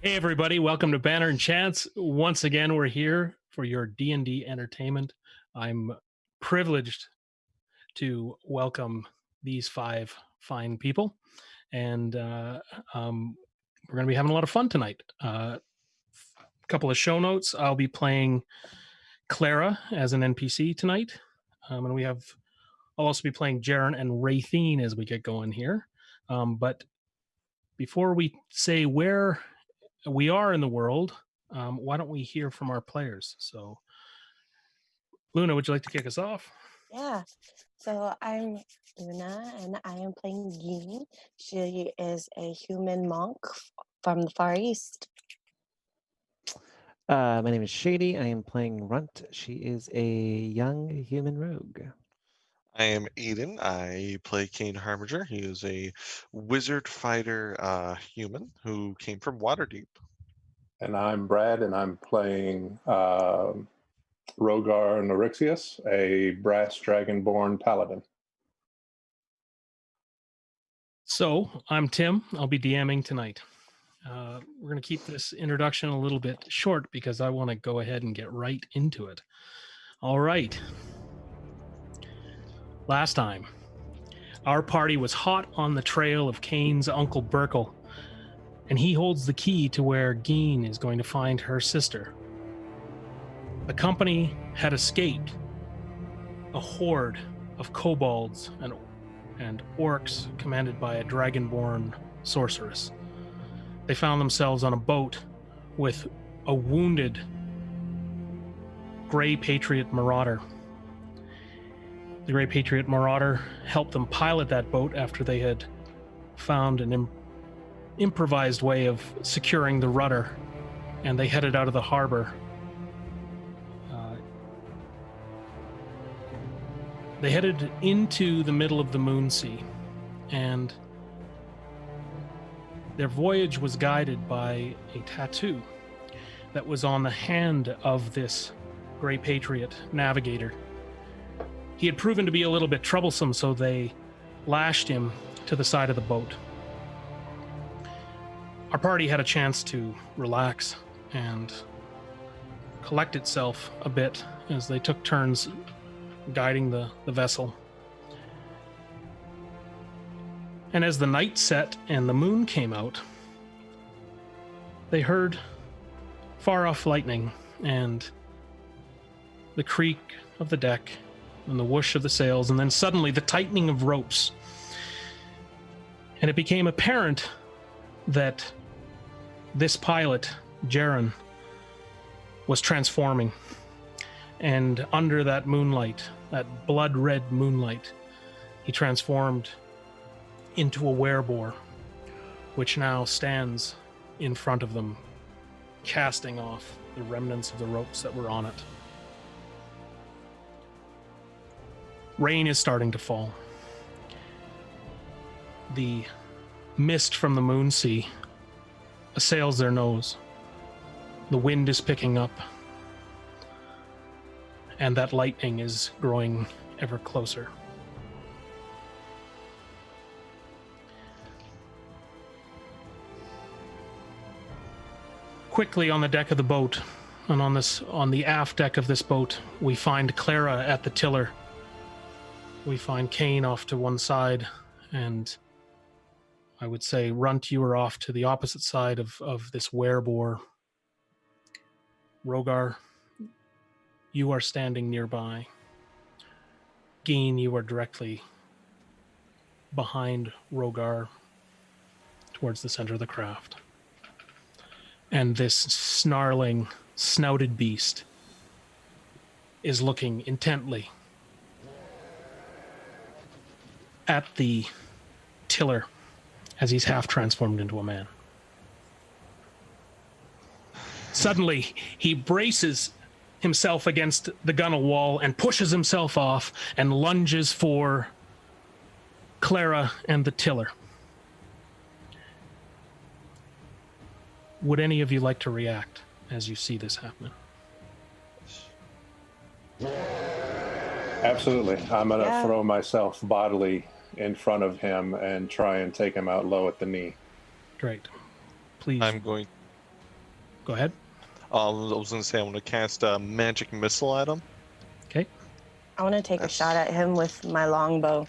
Hey everybody, welcome to Banner and Chance. Once again, we're here for your D&D entertainment. I'm privileged to welcome these five fine people, and we're going to be having a lot of fun tonight. A couple of show notes. I'll be playing Clara as an NPC tonight, and I'll also be playing Jaren and Raythene as we get going here. But before we say where we are in the world, why don't we hear from our players? So, Luna, would you like to kick us off? Yeah. So I'm Luna, and I am playing Yin. She is a human monk from the Far East. My name is Shady. I am playing Runt. She is a young human rogue. I am Aiden. I play Kane Harbinger. He is a wizard fighter human who came from Waterdeep. And I'm Brad, and I'm playing Rogar Norixius, a brass dragonborn paladin. So, I'm Tim. I'll be DMing tonight. We're going to keep this introduction a little bit short because I want to go ahead and get right into it. All right. Last time, our party was hot on the trail of Kane's Uncle Burkle, and he holds the key to where Geen is going to find her sister. The company had escaped a horde of kobolds and orcs commanded by a dragonborn sorceress. They found themselves on a boat with a wounded Grey Patriot marauder. The Grey Patriot marauder helped them pilot that boat after they had found an improvised way of securing the rudder, and they headed out of the harbor. They headed into the middle of the Moonsea, and their voyage was guided by a tattoo that was on the hand of this Grey Patriot navigator. He had proven to be a little bit troublesome, so they lashed him to the side of the boat. Our party had a chance to relax and collect itself a bit as they took turns guiding the vessel. And as the night set and the moon came out, they heard far-off lightning and the creak of the deck and the whoosh of the sails, and then suddenly the tightening of ropes. And it became apparent that this pilot, Jaren, was transforming. And under that moonlight, that blood-red moonlight, he transformed into a werebore, which now stands in front of them, casting off the remnants of the ropes that were on it. Rain is starting to fall. The mist from the Moonsea assails their nose. The wind is picking up, and that lightning is growing ever closer. Quickly on the deck of the boat, and on the aft deck of this boat, we find Clara at the tiller. We find Kane off to one side, and I would say, Runt, you are off to the opposite side of this werebore. Rogar, you are standing nearby. Geen, you are directly behind Rogar towards the center of the craft. And this snarling, snouted beast is looking intently at the tiller as he's half transformed into a man. Suddenly, he braces himself against the gunwale wall and pushes himself off and lunges for Clara and the tiller. Would any of you like to react as you see this happening? Absolutely. I'm going to throw myself bodily in front of him and try and take him out low at the knee. Great. Please. I'm going Go ahead. I was going to say I'm going to cast a magic missile at him. Okay. I want to take a shot at him with my longbow,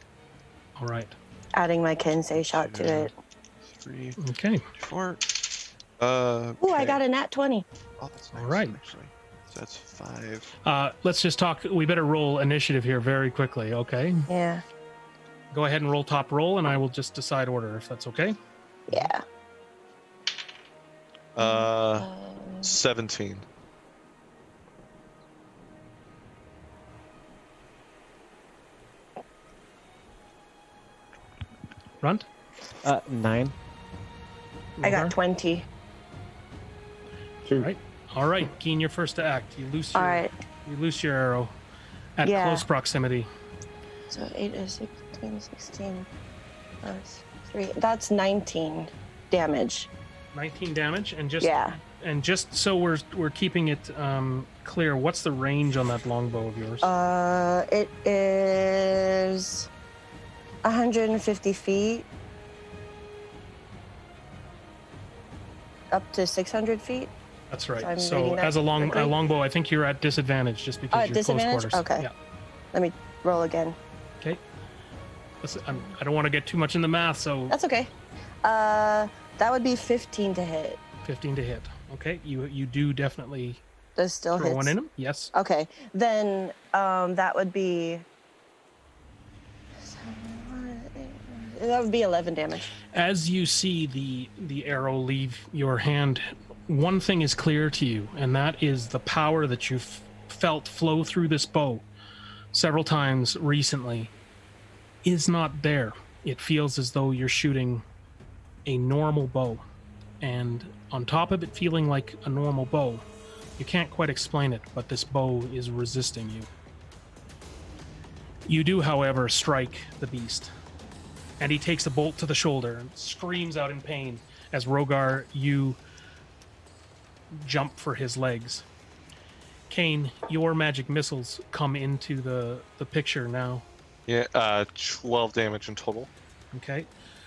All right. adding my Kensei shot to it. 3, Okay. 4. Ooh, I got a nat 20. Oh, that's nice, All right. actually. So that's 5. Let's just talk. We better roll initiative here very quickly. Okay. Yeah. Go ahead and roll top roll, and I will just decide order if that's okay. Yeah. 17. Runt. 9. I got Rogar? 20. 2. Right. All right, Keen, you're first to act. You loose All your right. you loose your arrow at Yeah. close proximity. So 8 is 16, 16 plus 3. That's 19 damage. 19 damage, and Yeah. just so we're keeping it clear. What's the range on that longbow of yours? It is 150 feet up to 600 feet. That's right. so I'm So reading that as a correctly? longbow, I think you're at disadvantage just because at you're disadvantage? close quarters. Okay. Yeah. Let me roll again. Okay. I don't want to get too much in the math, so That's okay. That would be 15 to hit. 15 to hit. Okay. You do definitely Does still throw hit. one in him. Yes. Okay. Then that would be 11 damage. As you see the arrow leave your hand, one thing is clear to you, and that is the power that you've felt flow through this bow several times recently is not there. It feels as though you're shooting a normal bow, and on top of it feeling like a normal bow, you can't quite explain it, but this bow is resisting you. You do, however, strike the beast, and he takes a bolt to the shoulder and screams out in pain as Rogar, you jump for his legs. Kane, your magic missiles come into the picture now. Yeah, 12 damage in total. Okay.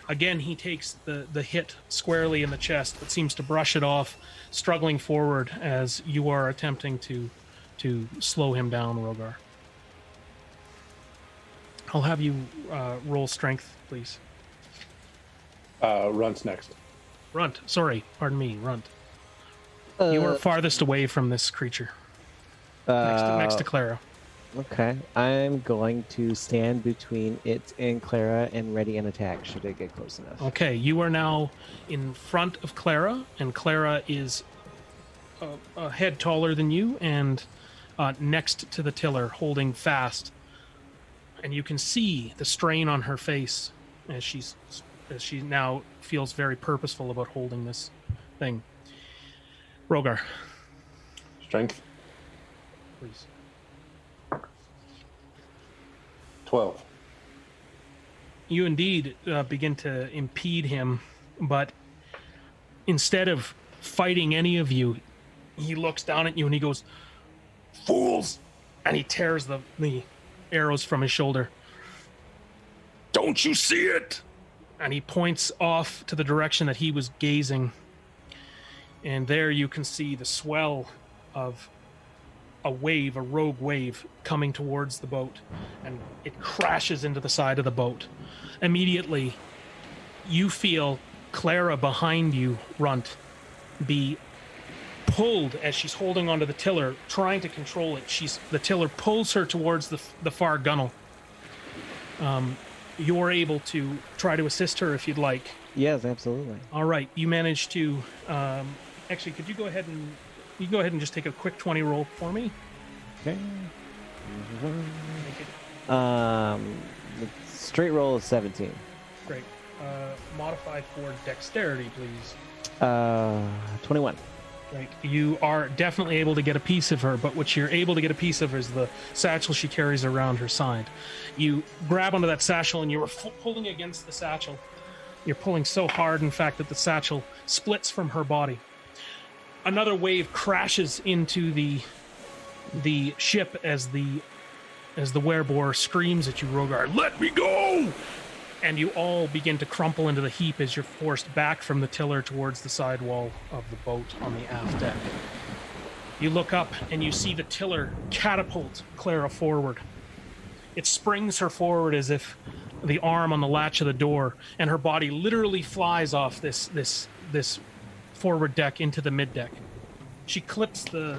Again, he takes the hit squarely in the chest, but seems to brush it off, struggling forward as you are attempting to slow him down, Rogar. I'll have you roll strength, please. Runs next. Runt. Sorry, pardon me, Runt. You are farthest away from this creature. Next to Clara. Okay. I'm going to stand between it and Clara and ready an attack should it get close enough. Okay, you are now in front of Clara, and Clara is a head taller than you and next to the tiller, holding fast. And you can see the strain on her face as she now feels very purposeful about holding this thing. Rogar, Strength, please. 12. You indeed begin to impede him, but instead of fighting any of you, he looks down at you and he goes, "Fools!" And he tears the arrows from his shoulder. "Don't you see it?" And he points off to the direction that he was gazing. And there you can see the swell of a rogue wave coming towards the boat, and it crashes into the side of the boat. Immediately, you feel Clara behind you, Runt, be pulled as she's holding onto the tiller, trying to control it. The tiller pulls her towards the far gunwale. You're able to try to assist her if you'd like. Yes, absolutely. All right, you managed to. Actually, could you go ahead and just take a quick 20 roll for me? Okay. Make it The straight roll is 17. great. Modify for dexterity, please. 21. Right. You are definitely able to get a piece of her, but what you're able to get a piece of is the satchel she carries around her side. You grab onto that satchel and you are pulling against the satchel. You're pulling so hard, in fact, that the satchel splits from her body. Another wave crashes into the ship as the werebore screams at you, Rogar, "Let me go!" and you all begin to crumple into the heap as you're forced back from the tiller towards the sidewall of the boat on the aft deck. You look up and you see the tiller catapult Clara forward. It springs her forward as if the arm on the latch of the door, and her body literally flies off this forward deck into the mid deck. She clips the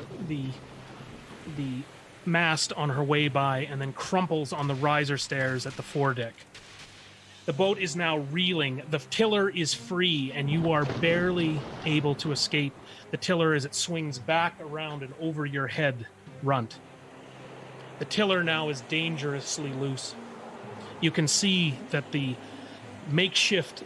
mast on her way by and then crumples on the riser stairs at the foredeck. The boat is now reeling. The tiller is free, and you are barely able to escape the tiller as it swings back around and over your head, Runt. The tiller now is dangerously loose. You can see that the makeshift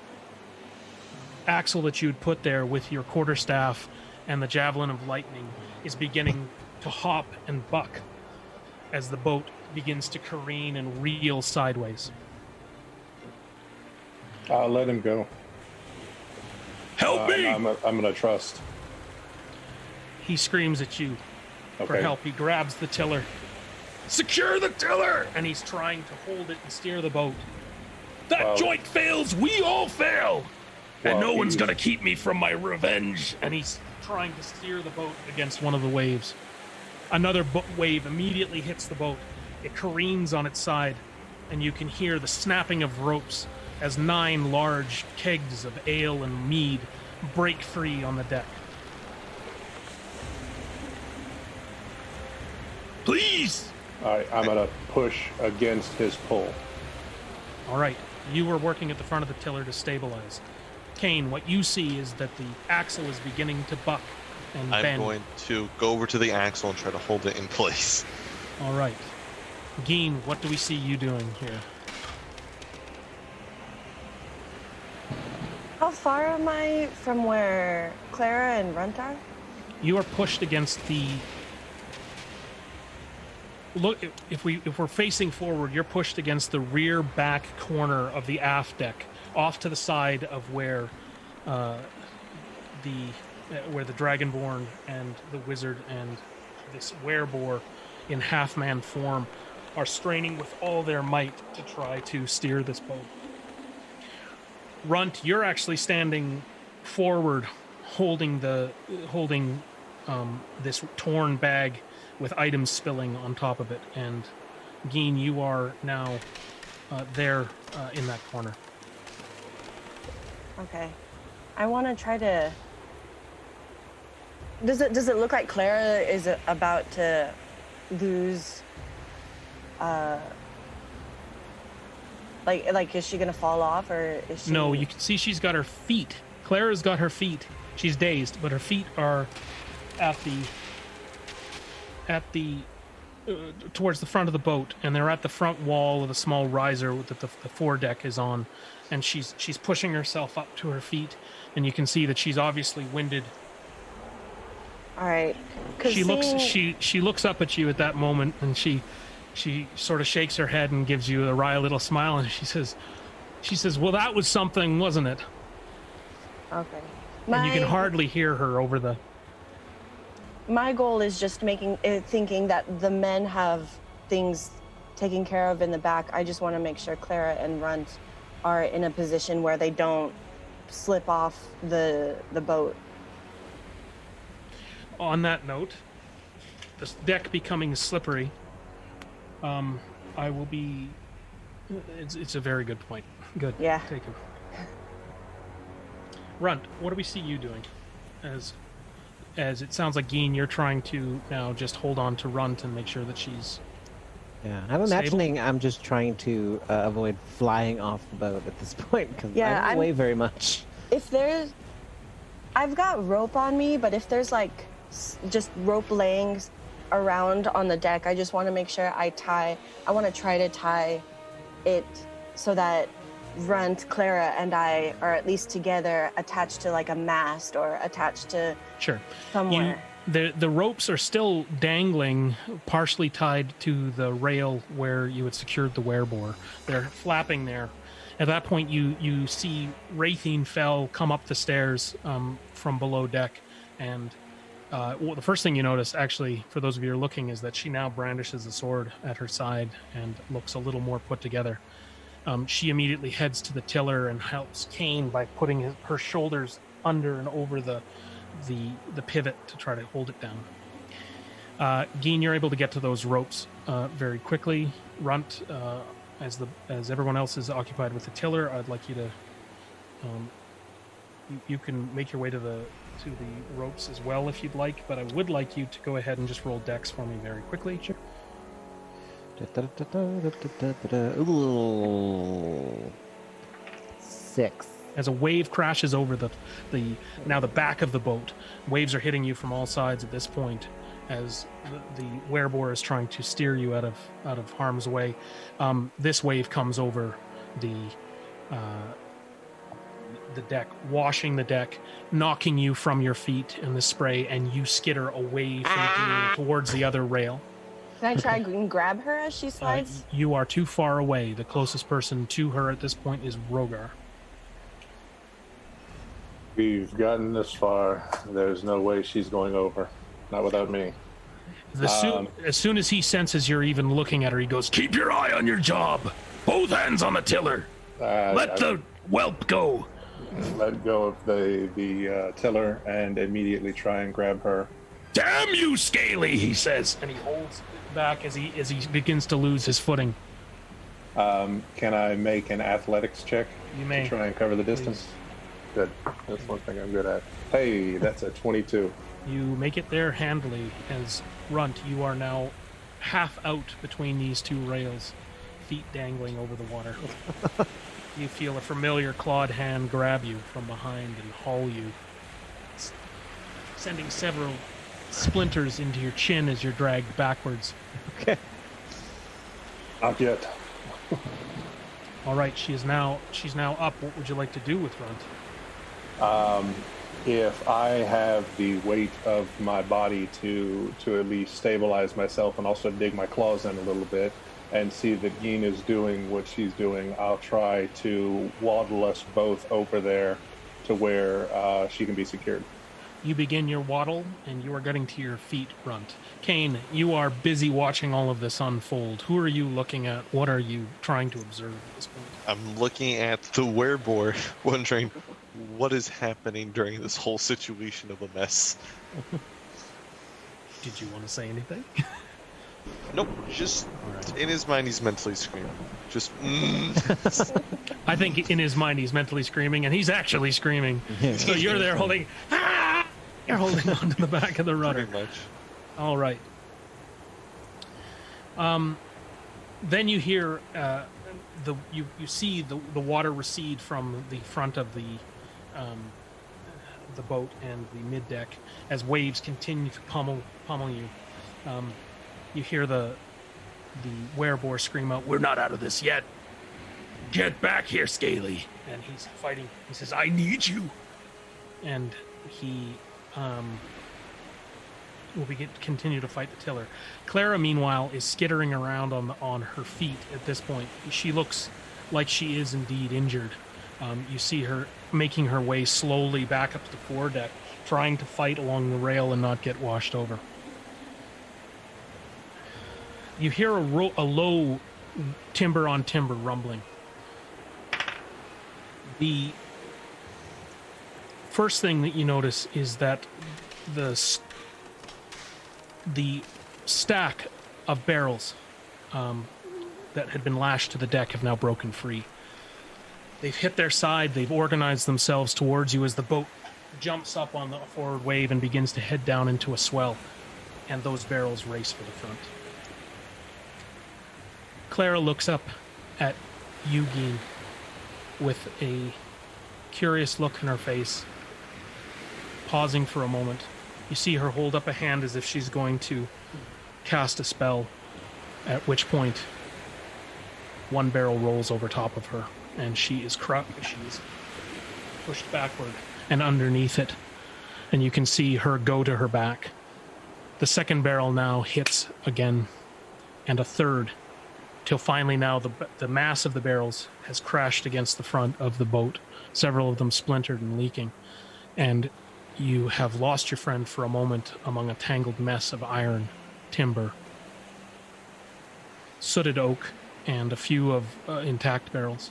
axle that you'd put there with your quarterstaff and the javelin of lightning is beginning to hop and buck as the boat begins to careen and reel sideways. I'll let him go. Help me! I'm gonna trust. He screams at you for Okay. help. He grabs the tiller. Secure the tiller! And he's trying to hold it and steer the boat. That Well- joint fails, we all fail! And Well, no one's he's- gonna keep me from my revenge. And he's trying to steer the boat against one of the waves. Another wave immediately hits the boat. It careens on its side, and you can hear the snapping of ropes as 9 large kegs of ale and mead break free on the deck. Please! All right, I'm gonna push against his pull. All right, you were working at the front of the tiller to stabilize. Kane, what you see is that the axle is beginning to buck and I'm bend. going to go over to the axle and try to hold it in place. All right. Geen, what do we see you doing here? How far am I from where Clara and Runt are? You are pushed against the. Look, if we're facing forward, you're pushed against the rear back corner of the aft deck, off to the side of where the Dragonborn and the wizard and this werebore in half-man form are straining with all their might to try to steer this boat. Runt, you're actually standing forward, holding this torn bag with items spilling on top of it, and Geen, you are now there in that corner. Okay. I want to try to... Does it look like Clara is about to lose... Like, is she going to fall off, or is she... No, you can see she's got her feet. Clara's got her feet. She's dazed, but her feet are at the towards the front of the boat, and they're at the front wall of the small riser that the foredeck is on, and she's pushing herself up to her feet, and you can see that she's obviously winded. All right. 'Cause She looks up at you at that moment, and she sort of shakes her head and gives you a wry little smile, and she says, "Well, that was something, wasn't it?" Okay. And you can hardly hear her over the. My goal is just thinking that the men have things taken care of in the back. I just want to make sure Clara and Runt are in a position where they don't slip off the boat. On that note, this deck becoming slippery. I will be. It's a very good point. Good. Yeah. Taken. Runt, what do we see you doing? As it sounds like, Geen, you're trying to now just hold on to Runt and make sure that she's. Yeah, I'm imagining I'm just trying to avoid flying off the boat at this point because Yeah, I don't weigh very much. If there's... I've got rope on me, but if there's like just rope laying around on the deck, I just want to make sure I want to try to tie it so that Runt, Clara, and I are at least together, attached to like a mast or attached to Sure. somewhere. The ropes are still dangling, partially tied to the rail where you had secured the werebore. They're flapping there. At that point, you see Wraithine Fell come up the stairs from below deck, and the first thing you notice, actually, for those of you who are looking, is that she now brandishes a sword at her side and looks a little more put together. She immediately heads to the tiller and helps Kane by putting her shoulders under and over the pivot to try to hold it down. Geen, you're able to get to those ropes very quickly. Runt, as everyone else is occupied with the tiller, I'd like you to you can make your way to the ropes as well if you'd like, but I would like you to go ahead and just roll dex for me very quickly. Sure. Ooh. 6. As a wave crashes over the back of the boat, waves are hitting you from all sides at this point as the werebore is trying to steer you out of harm's way. This wave comes over the deck, washing the deck, knocking you from your feet in the spray, and you skitter away from Geen towards the other rail. Can I try and grab her as she slides? You are too far away. The closest person to her at this point is Rogar. We've gotten this far. There's no way she's going over. Not without me. As soon as he senses you're even looking at her, he goes, "Keep your eye on your job. Both hands on the tiller. Let the whelp go." Let go of the tiller and immediately try and grab her. "Damn you, Scaly," he says, and he holds back as he begins to lose his footing. Can I make an athletics check? You may. To try and cover the distance? Good. That's one thing I'm good at. Hey, that's a 22. You make it there handily as Runt, you are now half out between these two rails, feet dangling over the water. You feel a familiar clawed hand grab you from behind and haul you, sending several splinters into your chin as you're dragged backwards. Okay. Not yet. All right, she's now up. What would you like to do with Runt? If I have the weight of my body to at least stabilize myself and also dig my claws in a little bit and see that Geen is doing what she's doing, I'll try to waddle us both over there to where she can be secured. You begin your waddle, and you are getting to your feet, Runt. Kane, you are busy watching all of this unfold. Who are you looking at? What are you trying to observe at this point? I'm looking at the werebore, wondering what is happening during this whole situation of a mess. Did you want to say anything? Nope, just right. In his mind he's mentally screaming. Just I think in his mind he's mentally screaming, and he's actually screaming. So you're there holding, you're holding on to the back of the rudder. Pretty much. All right. Then you hear you see the water recede from the front of the boat and the mid deck as waves continue to pummel you. You hear the werebore scream out, "We're not out of this yet. Get back here, Scaly!" And he's fighting. He says, "I need you." And he will continue to fight the tiller. Clara, meanwhile, is skittering around on her feet at this point. She looks like she is indeed injured. You see her making her way slowly back up to the foredeck, trying to fight along the rail and not get washed over. You hear a low timber on timber rumbling. The first thing that you notice is that the stack of barrels that had been lashed to the deck have now broken free. They've hit their side. They've organized themselves towards you as the boat jumps up on the forward wave and begins to head down into a swell, and those barrels race for the front. Clara looks up at Eugene with a curious look in her face, pausing for a moment. You see her hold up a hand as if she's going to cast a spell, at which point one barrel rolls over top of her, and she is pushed backward and underneath it, and you can see her go to her back. The second barrel now hits again, and a third, till finally now the mass of the barrels has crashed against the front of the boat, several of them splintered and leaking, and you have lost your friend for a moment among a tangled mess of iron, timber, sooted oak, and a few of intact barrels.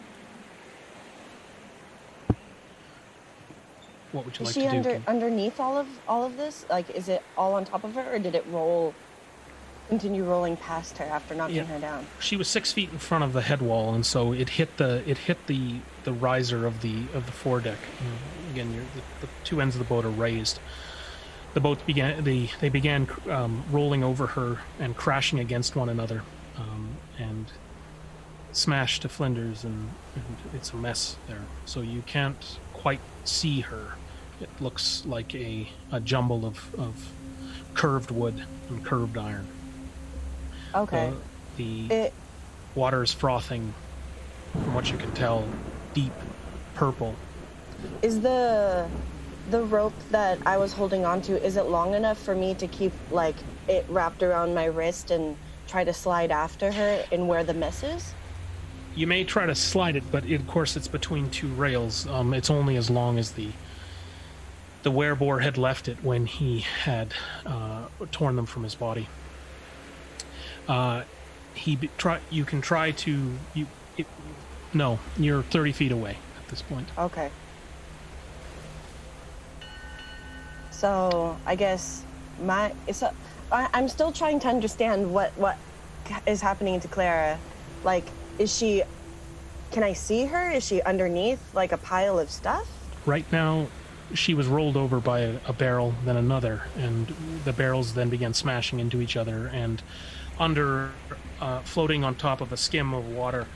What would you Is like she to do? Kim? underneath all of this? Like, is it all on top of her, or did it continue rolling past her after knocking her down? She was 6 feet in front of the head wall, and so it hit the riser of the foredeck. Again, the two ends of the boat are raised. The boat began rolling over her and crashing against one another, and smashed to flinders, and it's a mess there. So you can't quite see her. It looks like a jumble of curved wood and curved iron. Okay. The water is frothing, from what you can tell, deep purple. Is the rope that I was holding onto, is it long enough for me to keep like it wrapped around my wrist and try to slide after her in where the mess is? You may try to slide it, but of course it's between two rails. It's only as long as the werebore had left it when he had torn them from his body. You can try to no, you're 30 feet away at this point. Okay. So I guess I'm still trying to understand what is happening to Clara. Like, can I see her? Is she underneath like a pile of stuff? Right now, she was rolled over by a barrel, then another, and the barrels then began smashing into each other, and floating on top of a skim of water,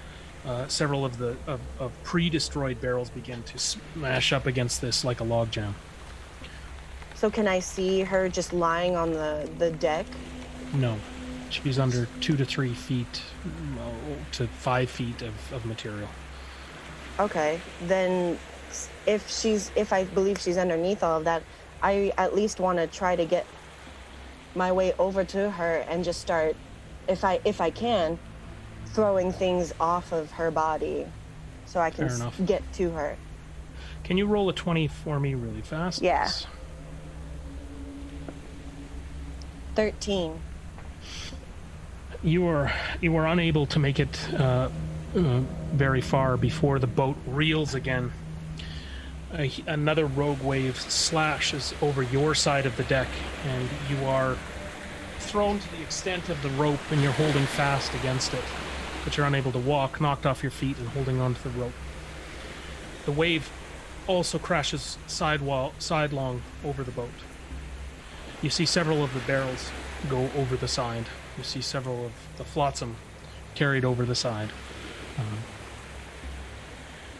several of pre-destroyed barrels began to smash up against this like a logjam. So can I see her just lying on the deck? No. She's under 2 to 3 feet to 5 feet of material. Okay. Then if I believe she's underneath all of that, I at least want to try to get my way over to her and just start, if I can, throwing things off of her body so I can get to her. Can you roll a 20 for me really fast? Yeah. 13. You were unable to make it very far before the boat reels again. Another rogue wave slashes over your side of the deck, and you are thrown to the extent of the rope, and you're holding fast against it, but you're unable to walk, knocked off your feet and holding onto the rope. The wave also crashes sidelong over the boat. You see several of the barrels go over the side. You see several of the flotsam carried over the side.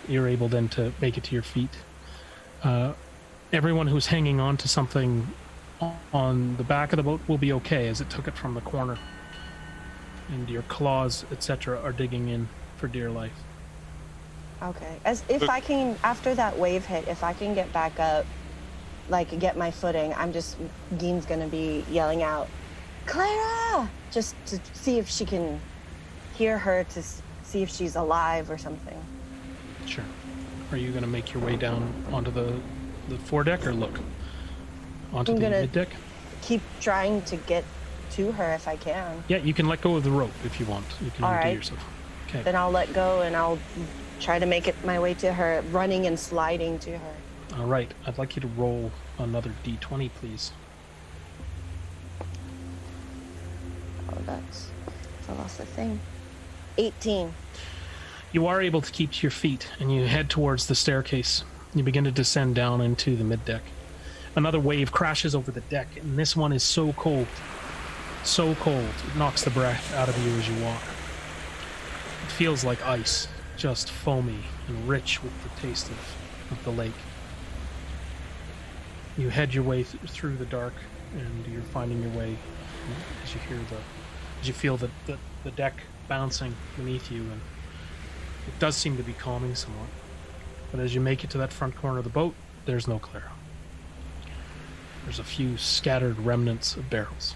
You're able then to make it to your feet. Everyone who's hanging on to something on the back of the boat will be okay, as it took it from the corner. And your claws, etc., are digging in for dear life. Okay. If I can, after that wave hit, if I can get back up, like get my footing, Gein's gonna be yelling out, Clara! Just to see if she can hear her, to see if she's alive or something. Sure. Are you going to make your way down onto the foredeck, or look onto the middeck? Keep trying to get to her if I can. Yeah, you can let go of the rope if you want. You can undo yourself. Okay. Then I'll let go and I'll try to make it my way to her, running and sliding to her. All right. I'd like you to roll another d20, please. Oh, I lost the thing. 18. You are able to keep to your feet, and you head towards the staircase. You begin to descend down into the middeck. Another wave crashes over the deck, and this one is so cold. So cold, it knocks the breath out of you as you walk. It feels like ice, just foamy and rich with the taste of the lake. You head your way through the dark, and you're finding your way as you feel the deck bouncing beneath you, and it does seem to be calming somewhat. But as you make it to that front corner of the boat, there's no Clara. There's a few scattered remnants of barrels.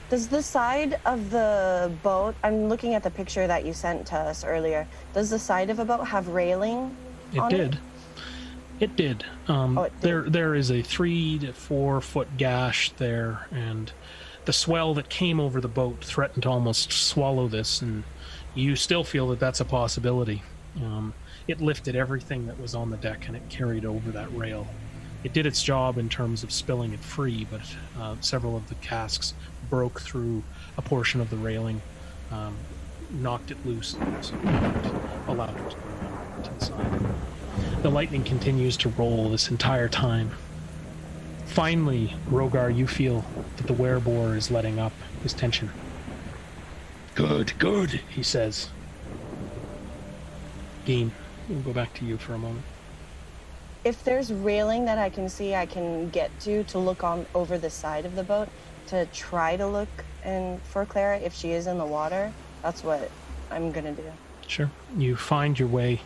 Does the side of the boat, I'm looking at the picture that you sent to us earlier, does the side of a boat have railing on it? It did. There is a 3 to 4 foot gash there, and the swell that came over the boat threatened to almost swallow this, and you still feel that that's a possibility. It lifted everything that was on the deck and it carried over that rail. It did its job in terms of spilling it free, but several of the casks broke through a portion of the railing, knocked it loose, and allowed it to go to the side. The lightning continues to roll this entire time. Finally, Rogar, you feel that the werebore is letting up his tension. Good, good, he says. Dean, we'll go back to you for a moment. If there's railing that I can see I can get to look on over the side of the boat to try to look for Clara if she is in the water, that's what I'm gonna do. Sure. You find your way.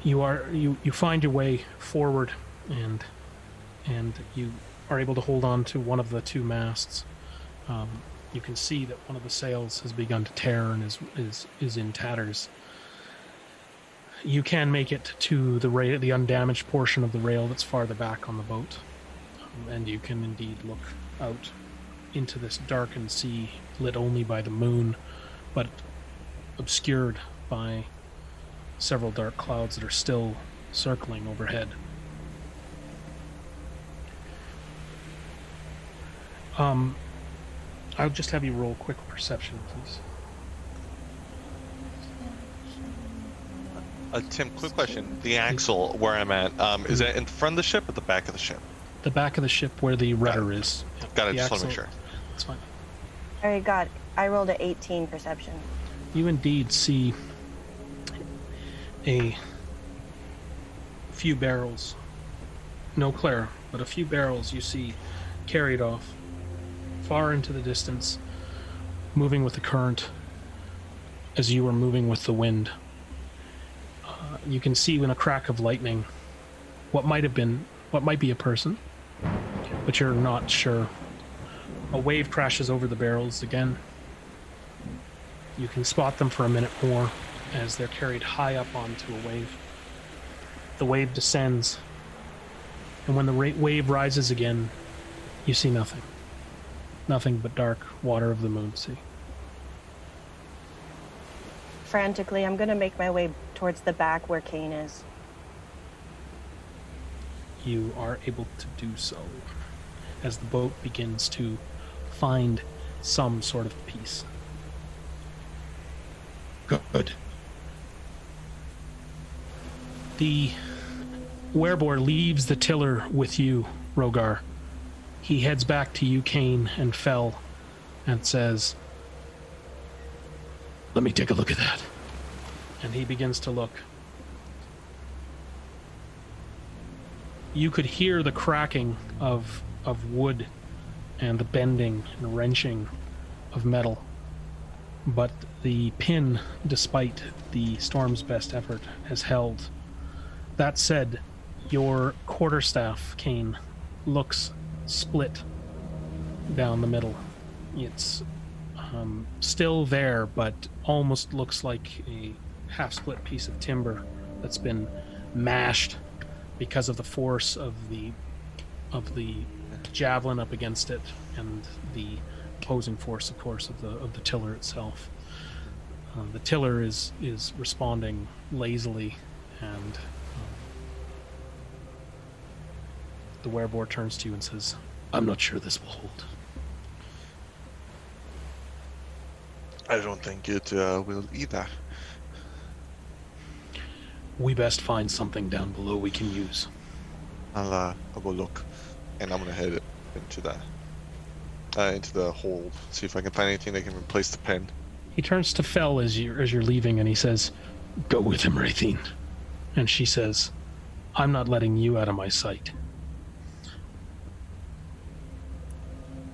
You find your way forward, and you are able to hold on to one of the two masts. You can see that one of the sails has begun to tear and is in tatters. You can make it to the undamaged portion of the rail that's farther back on the boat, and you can indeed look out into this darkened sea, lit only by the moon, but obscured by several dark clouds that are still circling overhead. I'll just have you roll quick perception, please. Tim, quick question. The axle where I'm at, is that in front of the ship or the back of the ship? The back of the ship where the rudder is. Got it, The just want to axle- make sure. That's fine. I rolled an 18 perception. You indeed see a few barrels. No Clara, but a few barrels you see carried off far into the distance, moving with the current as you are moving with the wind. You can see in a crack of lightning what might be a person, but you're not sure. A wave crashes over the barrels again. You can spot them for a minute more as they're carried high up onto a wave. The wave descends, and when the wave rises again, you see nothing. Nothing but dark water of the moon sea. Frantically, I'm gonna make my way towards the back where Kane is. You are able to do so as the boat begins to find some sort of peace. Good. The werebore leaves the tiller with you, Rogar. He heads back to you, Kane, and Fell, and says, "Let me take a look at that." And he begins to look. You could hear the cracking of wood and the bending and wrenching of metal. But the pin, despite the storm's best effort, has held. That said, your quarterstaff, Kane, looks split down the middle. It's still there, but almost looks like a half-split piece of timber that's been mashed because of the force of the javelin up against it and the opposing force, of course, of the tiller itself. The tiller is responding lazily, and the werebore turns to you and says, "I'm not sure this will hold." I don't think it will either. We best find something down below we can use. I'll go look, and I'm gonna head into the hold, see if I can find anything that can replace the pen. He turns to Fell as you're leaving, and he says, "Go with him, Raythene." And she says, "I'm not letting you out of my sight."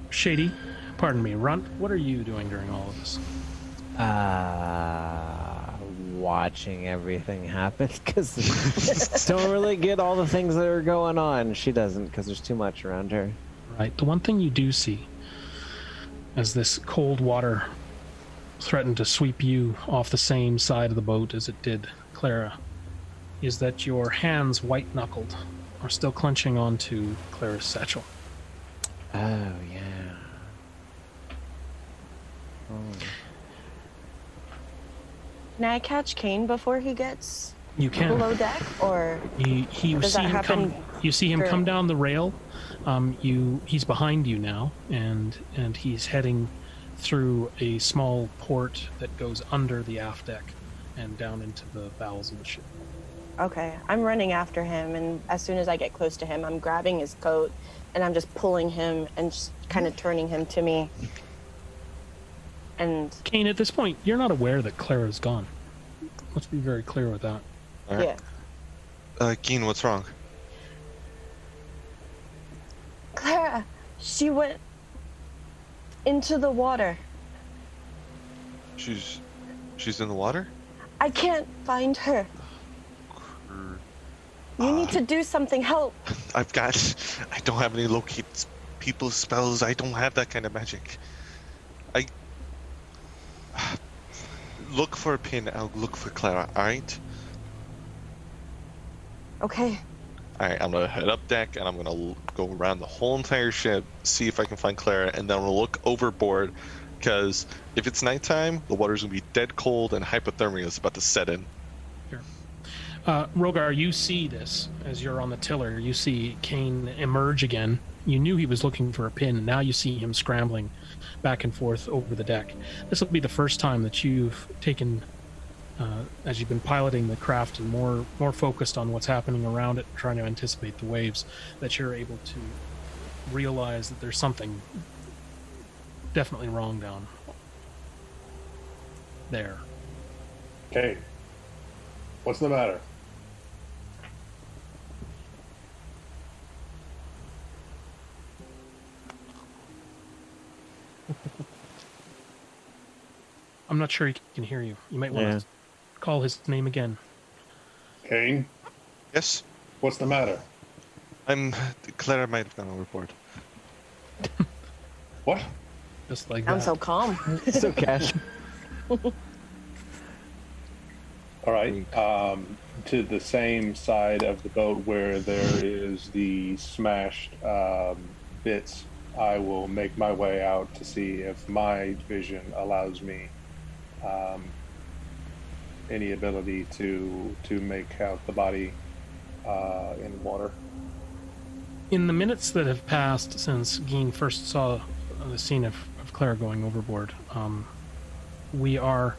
Shady, pardon me, Runt, what are you doing during all of this? Watching everything happen, because don't really get all the things that are going on. She doesn't, because there's too much around her. Right. The one thing you do see, as this cold water threatened to sweep you off the same side of the boat as it did Clara, is that your hands, white-knuckled, are still clenching onto Clara's satchel. Oh, yeah. Can I catch Kane before he gets You can. below deck, or You does see that him happen? come. You see him come down the rail. He's behind you now, and he's heading through a small port that goes under the aft deck and down into the bowels of the ship. Okay, I'm running after him, and as soon as I get close to him, I'm grabbing his coat, and I'm just pulling him and just kind of turning him to me. And Kane, at this point, you're not aware that Clara's gone. Let's be very clear with that. All right. yeah, Geen, what's wrong? Clara, she went into the water. She's in the water? I can't find her. You need to do something. Help. I don't have any locate people spells. I don't have that kind of magic. I look for a pin. I'll look for Clara. All right. Okay. All right. I'm gonna head up deck and I'm gonna go around the whole entire ship, see if I can find Clara, and then we'll look overboard. Because if it's nighttime, the water's gonna be dead cold and hypothermia is about to set in. Sure. Rogar, you see this as you're on the tiller. You see Kane emerge again. You knew he was looking for a pin, and now you see him scrambling back and forth over the deck. This will be the first time that you've taken, as you've been piloting the craft and more focused on what's happening around it, trying to anticipate the waves, that you're able to realize that there's something definitely wrong down there. Okay. What's the matter? I'm not sure he can hear you. You might want Yeah. to call his name again. Kane, Yes. what's the matter? Clara might have gone overboard. What? Just like I'm that. so calm. So casual. All right. To the same side of the boat where there is the smashed bits, I will make my way out to see if my vision allows me any ability to make out the body in water. In the minutes that have passed since Geen first saw the scene of Clara going overboard, we are,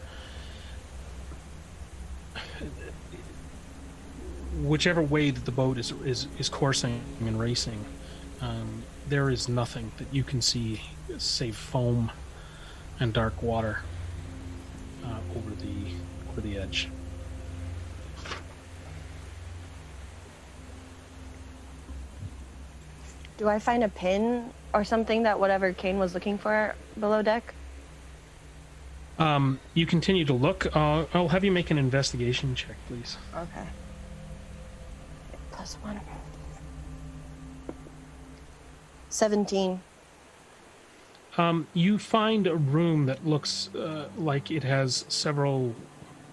whichever way that the boat is coursing and racing, there is nothing that you can see save foam and dark water over the edge. Do I find a pin or something that whatever Kane was looking for below deck? You continue to look. I'll have you make an investigation check, please. Okay. +1. 17. You find a room that looks like it has several,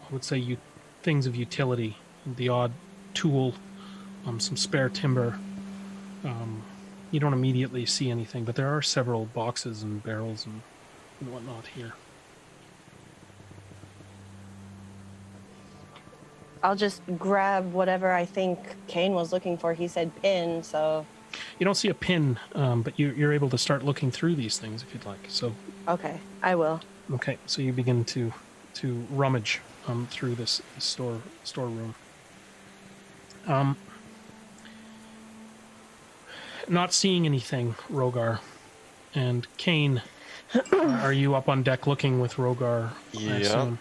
I would say, things of utility. The odd tool, some spare timber. You don't immediately see anything, but there are several boxes and barrels and whatnot here. I'll just grab whatever I think Kane was looking for. He said pin, so... You don't see a pin, but you're able to start looking through these things if you'd like. So, Okay, I will. okay, so you begin to rummage through this storeroom. Not seeing anything, Rogar and Kane. Are you up on deck looking with Rogar? I assume?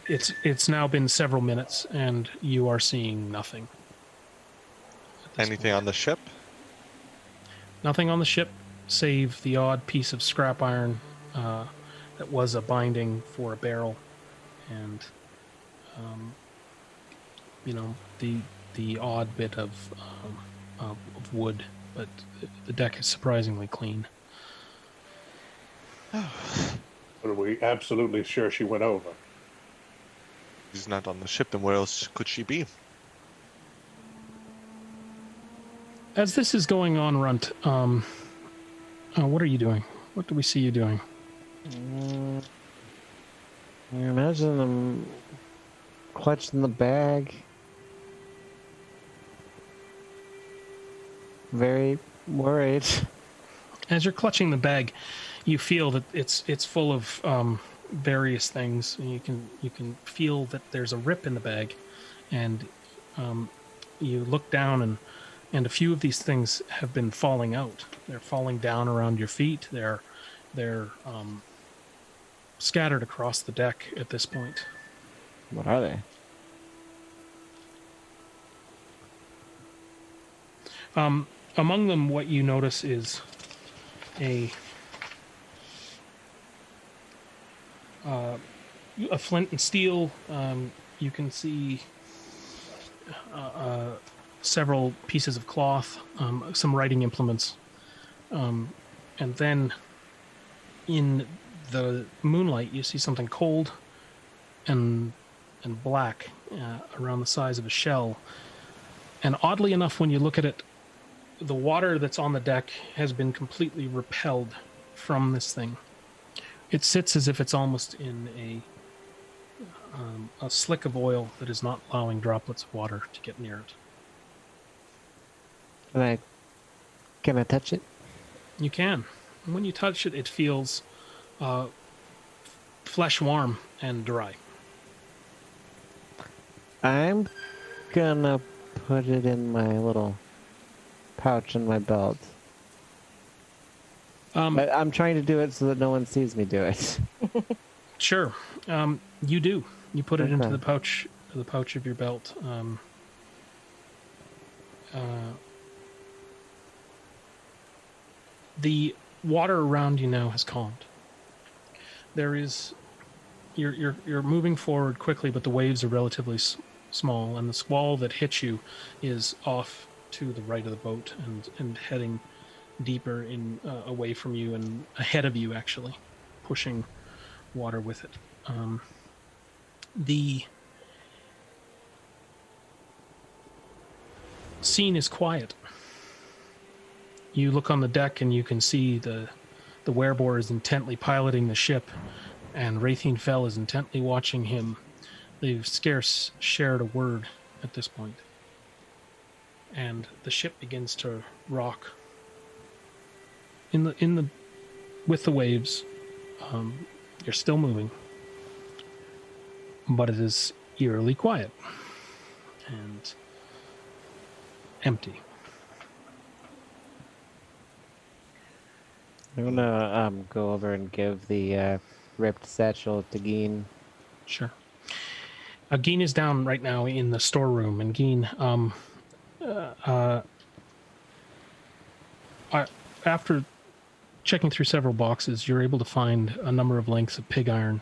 It's now been several minutes, and you are seeing nothing. Anything on the ship? Nothing on the ship, save the odd piece of scrap iron that was a binding for a barrel, and the odd bit of wood. But the deck is surprisingly clean. But are we absolutely sure she went over? She's not on the ship, then where else could she be? As this is going on, Runt, what are you doing? What do we see you doing? I imagine them clutching the bag. Very worried. As you're clutching the bag, you feel that it's full of various things. And you can feel that there's a rip in the bag, and you look down and a few of these things have been falling out. They're falling down around your feet. They're scattered across the deck at this point. What are they? Among them, what you notice is a flint and steel. You can see several pieces of cloth, some writing implements, and then in the moonlight, you see something cold and black around the size of a shell. And oddly enough, when you look at it, the water that's on the deck has been completely repelled from this thing. It sits as if it's almost in a slick of oil that is not allowing droplets of water to get near it. Can I touch it? You can. And when you touch it, it feels flesh warm and dry. I'm gonna put it in my little pouch in my belt. I'm trying to do it so that no one sees me do it. Sure. You do. You put it into Okay. the pouch of your belt. The water around you now has calmed. There is, you're moving forward quickly, but the waves are relatively small, and the squall that hits you is off to the right of the boat and heading deeper in away from you and ahead of you, actually, pushing water with it. The scene is quiet. You look on the deck and you can see the werebore is intently piloting the ship, and Raytheon Fell is intently watching him. They've scarce shared a word at this point. And the ship begins to rock with the waves. You're still moving, but it is eerily quiet and empty. I'm gonna go over and give the ripped satchel to Geen. Sure. Geen is down right now in the storeroom, and Geen, after checking through several boxes, you're able to find a number of lengths of pig iron,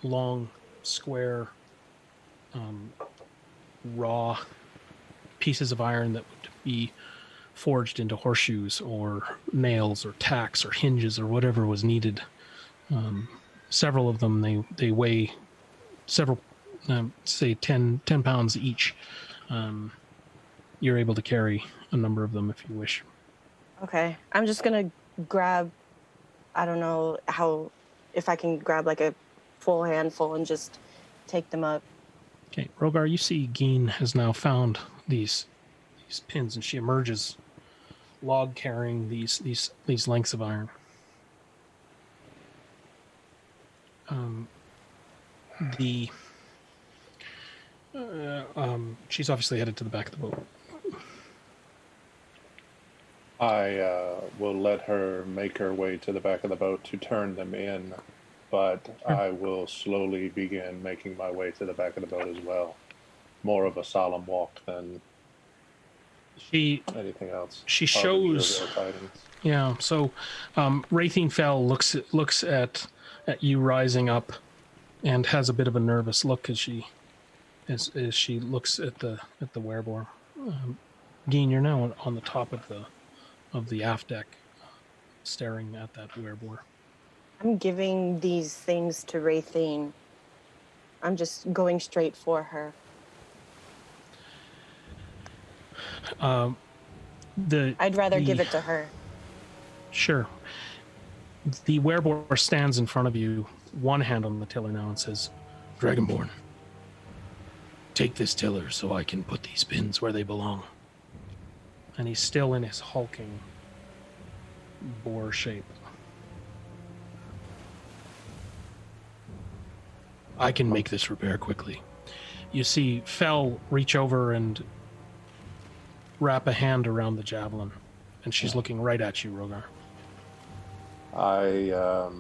long, square, raw pieces of iron that would be forged into horseshoes or nails or tacks or hinges or whatever was needed. Several of them, they weigh several, say 10 pounds each. You're able to carry a number of them if you wish. Okay, I'm just gonna grab, I don't know if I can grab like a full handful and just take them up. Okay, Rogar, you see Geen has now found these pins, and she emerges, log carrying these lengths of iron. She's obviously headed to the back of the boat. I will let her make her way to the back of the boat to turn them in, but I will slowly begin making my way to the back of the boat as well. More of a solemn walk than anything else. She shows. Yeah. So, Raytheon Fell looks at you rising up, and has a bit of a nervous look as she looks at the werebore. Geen, you're now on the top of the aft deck, staring at that werebore. I'm giving these things to Raytheon. I'm just going straight for her. I'd rather give it to her. Sure. The werebore stands in front of you, one hand on the tiller now, and says, Dragonborn, take this tiller so I can put these pins where they belong. And he's still in his hulking boar shape. I can make this repair quickly. You see Fel reach over and wrap a hand around the javelin, and she's looking right at you, Rogar. I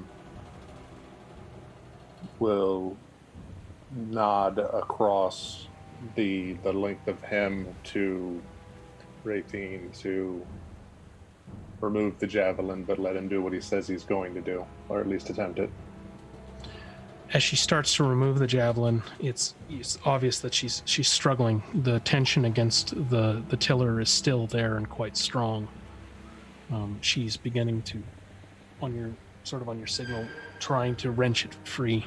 will nod across the length of him to Raytheon to remove the javelin, but let him do what he says he's going to do, or at least attempt it. As she starts to remove the javelin, it's obvious that she's struggling. The tension against the tiller is still there and quite strong. She's beginning to, on your signal, trying to wrench it free.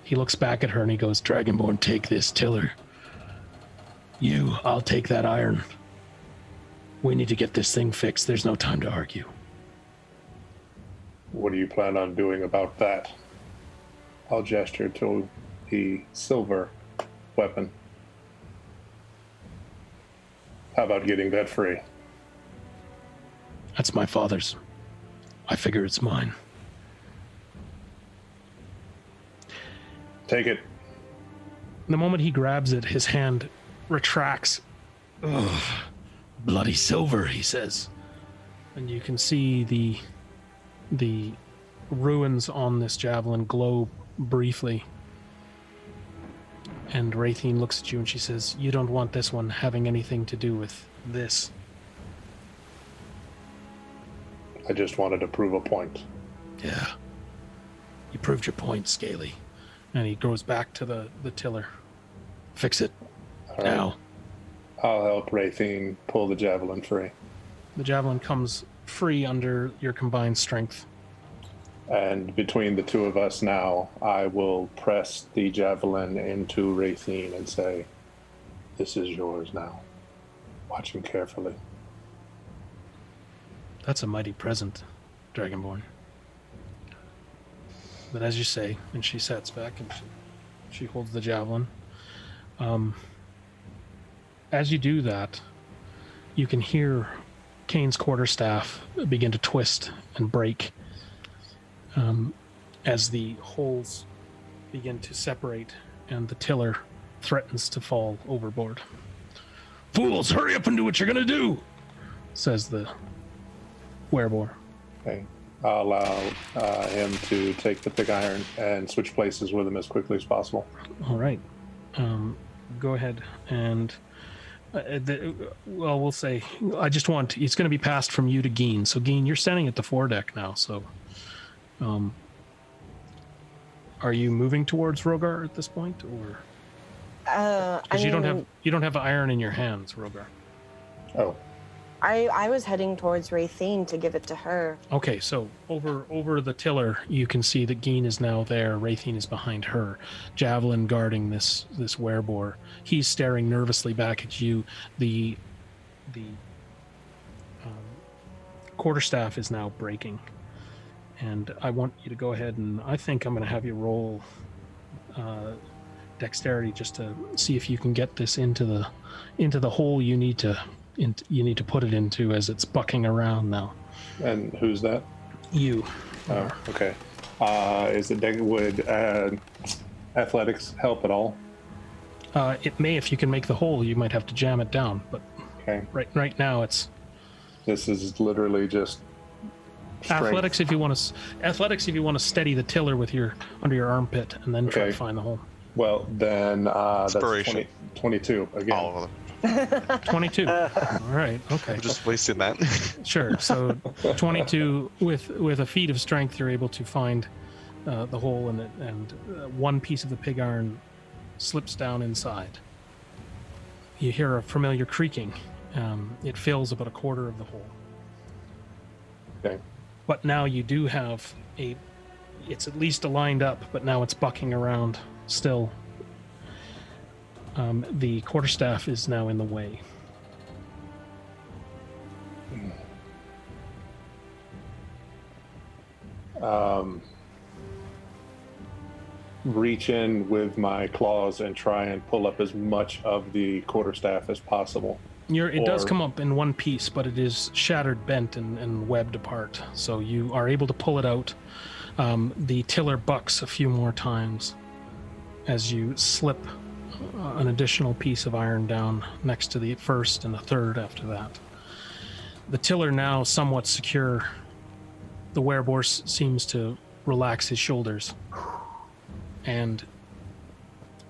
He looks back at her and he goes, Dragonborn, take this tiller. I'll take that iron. We need to get this thing fixed. There's no time to argue. What do you plan on doing about that? I'll gesture to the silver weapon. How about getting that free? That's my father's. I figure it's mine. Take it. The moment he grabs it, his hand retracts. Ugh. Bloody silver, he says. And you can see the ruins on this javelin glow briefly. And Raytheon looks at you and she says, you don't want this one having anything to do with this. I just wanted to prove a point. Yeah. You proved your point, Scaly. And he goes back to the tiller. Fix it. All right. Now. I'll help Raytheon pull the javelin free. The javelin comes free under your combined strength. And between the two of us now, I will press the javelin into Raytheon and say, this is yours now. Watch him carefully. That's a mighty present, Dragonborn. But as you say, and she sets back and she holds the javelin. As you do that, you can hear Kane's quarterstaff begin to twist and break as the holes begin to separate and the tiller threatens to fall overboard. Fools, hurry up and do what you're going to do, says the werebore. Okay. I'll allow him to take the pig iron and switch places with him as quickly as possible. All right. Go ahead and... we'll say, I just want, it's going to be passed from you to Geen. So Geen, you're standing at the foredeck now. So, are you moving towards Rogar at this point, or? Because you don't have iron in your hands, Rogar. Oh. I was heading towards Raytheon to give it to her. Okay, so over the tiller, you can see that Geen is now there. Raytheon is behind her, javelin guarding this werebore. He's staring nervously back at you. The quarterstaff is now breaking, and I want you to go ahead and I think I'm going to have you roll dexterity just to see if you can get this into the hole you need to put it into as it's bucking around now. And who's that? You. Oh, okay. Would athletics help at all? It may if you can make the hole. You might have to jam it down, but okay. Right now it's. This is literally just strength. Athletics if you want to steady the tiller with under your armpit and then try to find the hole. Well, then that's Inspiration. 22 again. All of them. 22. All right. Okay. I'm just wasting that. Sure. So 22 with a feat of strength, you're able to find the hole in it, and one piece of the pig iron slips down inside. You hear a familiar creaking. It fills about a quarter of the hole. Okay. But now you do have it's at least lined up, but now it's bucking around still. The quarterstaff is now in the way. reach in with my claws and try and pull up as much of the quarterstaff as possible. It does Or- come up in one piece, but it is shattered, bent, and webbed apart. So you are able to pull it out. The tiller bucks a few more times as you slip an additional piece of iron down next to the first and the third after that. The tiller now somewhat secure. The wereborse seems to relax his shoulders. And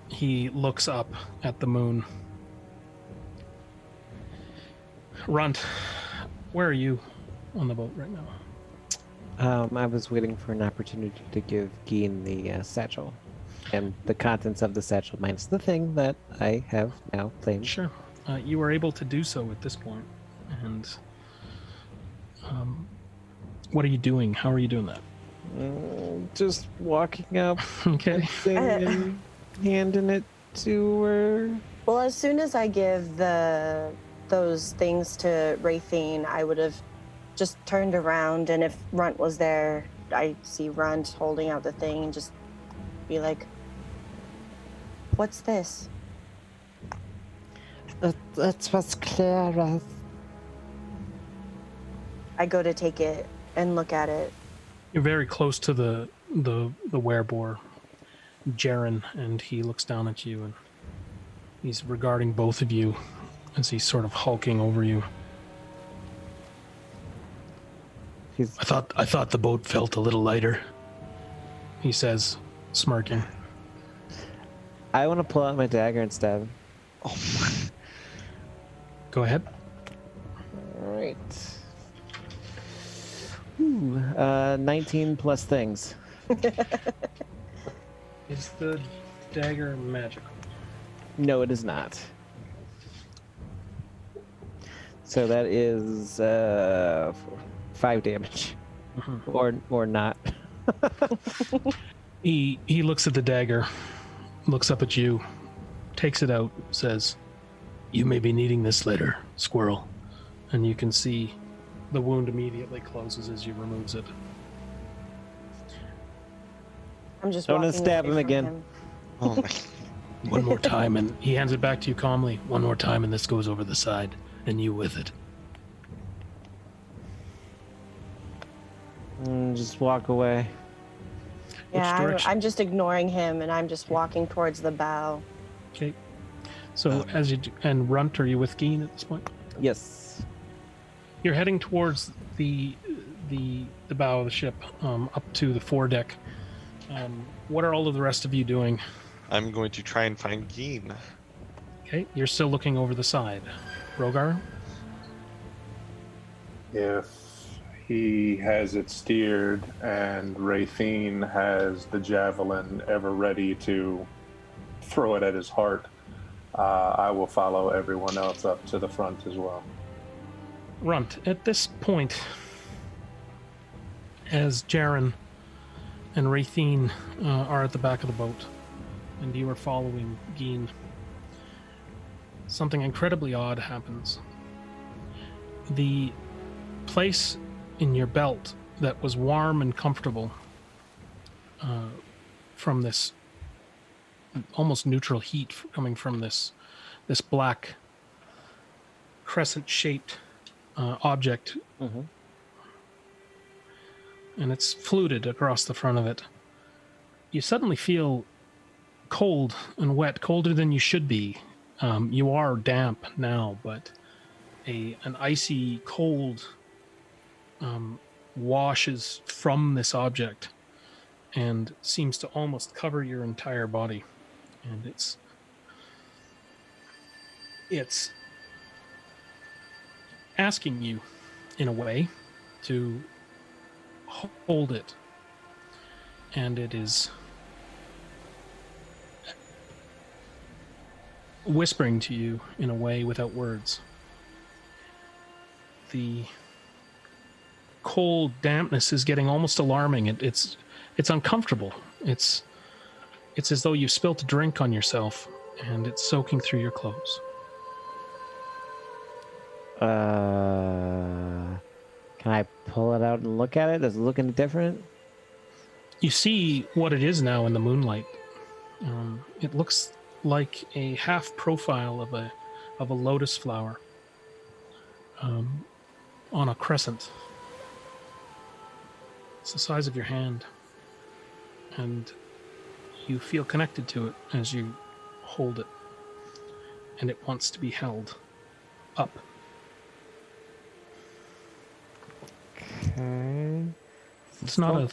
he looks up at the moon. Runt, where are you on the boat right now? I was waiting for an opportunity to give Geen the satchel. And the contents of the satchel minus the thing that I have now claimed. Sure. You were able to do so at this point. And what are you doing? How are you doing that? Just walking up Okay. and handing it to her. Well, as soon as I give those things to Raytheon, I would have just turned around, and if Runt was there, I see Runt holding out the thing and just be like, "What's this?" That's what's Clara. I go to take it and look at it. You're very close to the werebore, Jaren, and he looks down at you and he's regarding both of you as he's sort of hulking over you. I thought the boat felt a little lighter, he says, smirking. I want to pull out my dagger and stab him. Oh my. Go ahead. All right. Ooh, 19 plus things. Is the dagger magical? No, it is not. So that is 5 damage, or not. He looks at the dagger, looks up at you, takes it out, says, "You may be needing this later, squirrel." And you can see the wound immediately closes as you removes it. I'm just Don't walking stab away him from again. him. Oh my. One more time, and he hands it back to you calmly. One more time, and this goes over the side, and you with it. Just walk away. Yeah, direction? I'm just ignoring him, and I'm just walking towards the bow. Okay. So as you do, and Runt, are you with Geen at this point? Yes. You're heading towards the bow of the ship, up to the foredeck. What are all of the rest of you doing? I'm going to try and find Geen. Okay, you're still looking over the side. Rogar? If he has it steered and Raytheon has the javelin ever ready to throw it at his heart, I will follow everyone else up to the front as well. Runt, at this point, as Jaren and Raytheon are at the back of the boat, and you are following Geen, something incredibly odd happens. The place in your belt that was warm and comfortable from this almost neutral heat coming from this black crescent-shaped object, and it's fluted across the front of it. You suddenly feel cold and wet, colder than you should be. You are damp now, but an icy cold washes from this object and seems to almost cover your entire body. And it's asking you, in a way, to hold it. And it is whispering to you in a way without words. The cold dampness is getting almost alarming. It's uncomfortable. It's as though you spilt a drink on yourself, and it's soaking through your clothes. Can I pull it out and look at it? Does it look any different? You see what it is now in the moonlight. It looks like a half profile of a lotus flower on a crescent. It's the size of your hand, and you feel connected to it as you hold it, and it wants to be held up. Okay. It's not a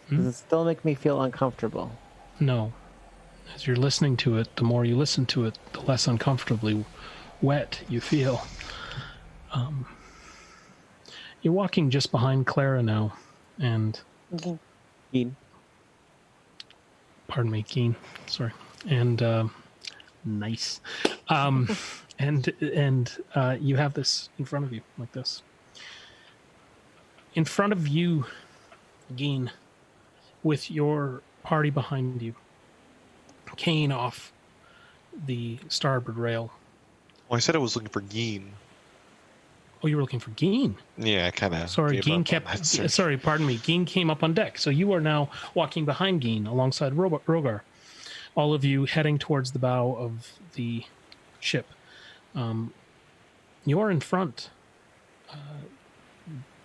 Does it still make me feel uncomfortable? no. As you're listening to it, the more you listen to it, the less uncomfortably wet you feel. You're walking just behind Clara now, and Keen. pardon me, Keen. Sorry, and nice. And you have this in front of you, like this. In front of you, Geen, with your party behind you, Kane off the starboard rail. Well, I said I was looking for Geen. Oh, you were looking for Geen. Yeah, kind of. Sorry, Geen kept. Sorry, pardon me. Geen came up on deck, so you are now walking behind Geen alongside Rogar. All of you heading towards the bow of the ship. You're in front,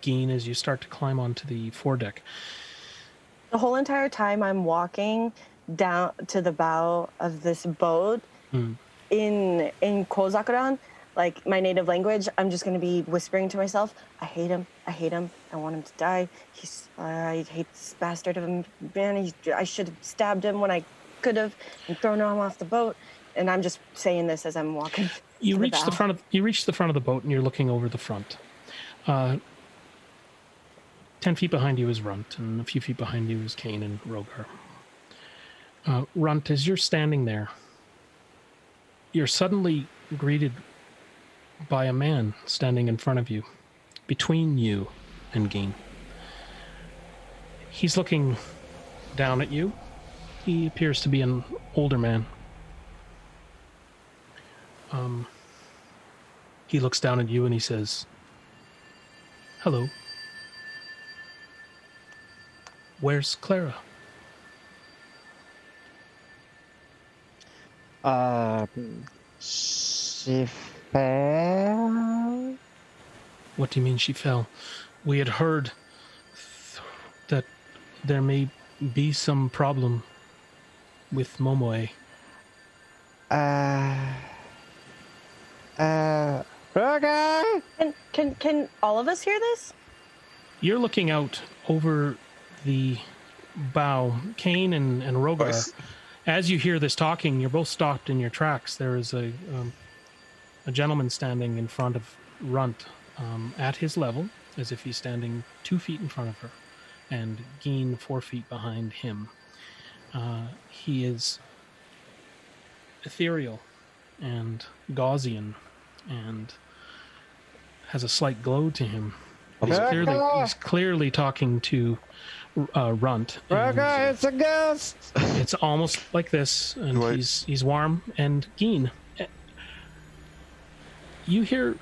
Geen, as you start to climb onto the foredeck. The whole entire time I'm walking down to the bow of this boat in Kozakuran, like my native language, I'm just going to be whispering to myself, I hate him, I want him to die, I hate this bastard of a man, I should have stabbed him when I could have and thrown him off the boat. And I'm just saying this as I'm walking. You reach the front of the boat and you're looking over the front. 10 feet behind you is Runt, and a few feet behind you is Kane and Rogar. Runt, as you're standing there, you're suddenly greeted by a man standing in front of you, between you and Geen. He's looking down at you. He appears to be an older man. He looks down at you and he says, "Hello. Where's Clara?" She fell. What do you mean she fell? We had heard that there may be some problem with Momoe. Rogar! Can all of us hear this? You're looking out over the bow, Kane and Rogar. As you hear this talking, you're both stopped in your tracks. There is a gentleman standing in front of Runt, at his level, as if he's standing 2 feet in front of her, and Geen 4 feet behind him. He is ethereal and Gaussian and has a slight glow to him. He's clearly talking to Runt. Rogar, it's a ghost! It's almost like this, and he's warm. And Geen, you hear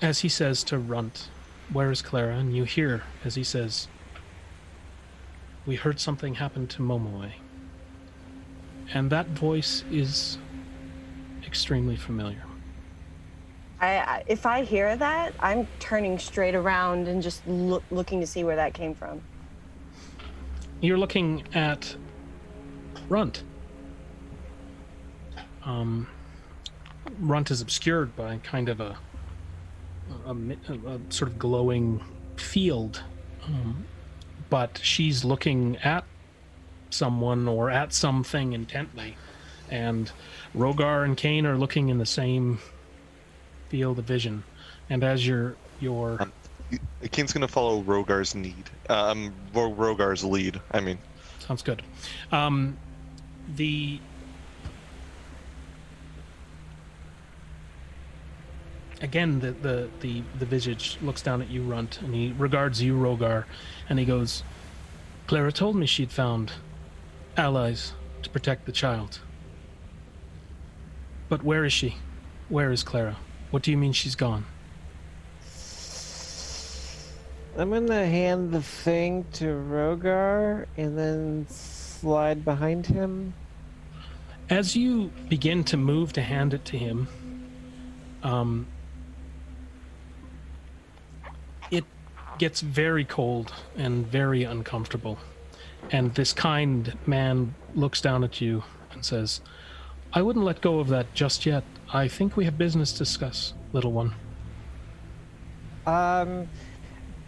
as he says to Runt, "Where is Clara?" And you hear as he says, "We heard something happen to Momoe." And that voice is extremely familiar. If I hear that, I'm turning straight around and just looking to see where that came from. You're looking at Runt. Runt is obscured by kind of a sort of glowing field, but she's looking at someone or at something intently, and Rogar and Kane are looking in the same field of vision. And as your Kane's gonna follow Rogar's Rogar's lead. I mean, sounds good. Again, the visage looks down at you, Runt, and he regards you, Rogar, and he goes, "Clara told me she'd found allies to protect the child. But where is she? Where is Clara? What do you mean she's gone?" I'm gonna hand the thing to Rogar and then slide behind him. As you begin to move to hand it to him, it gets very cold and very uncomfortable. And this kind man looks down at you and says, I wouldn't let go of that just yet. I think we have business to discuss, little one.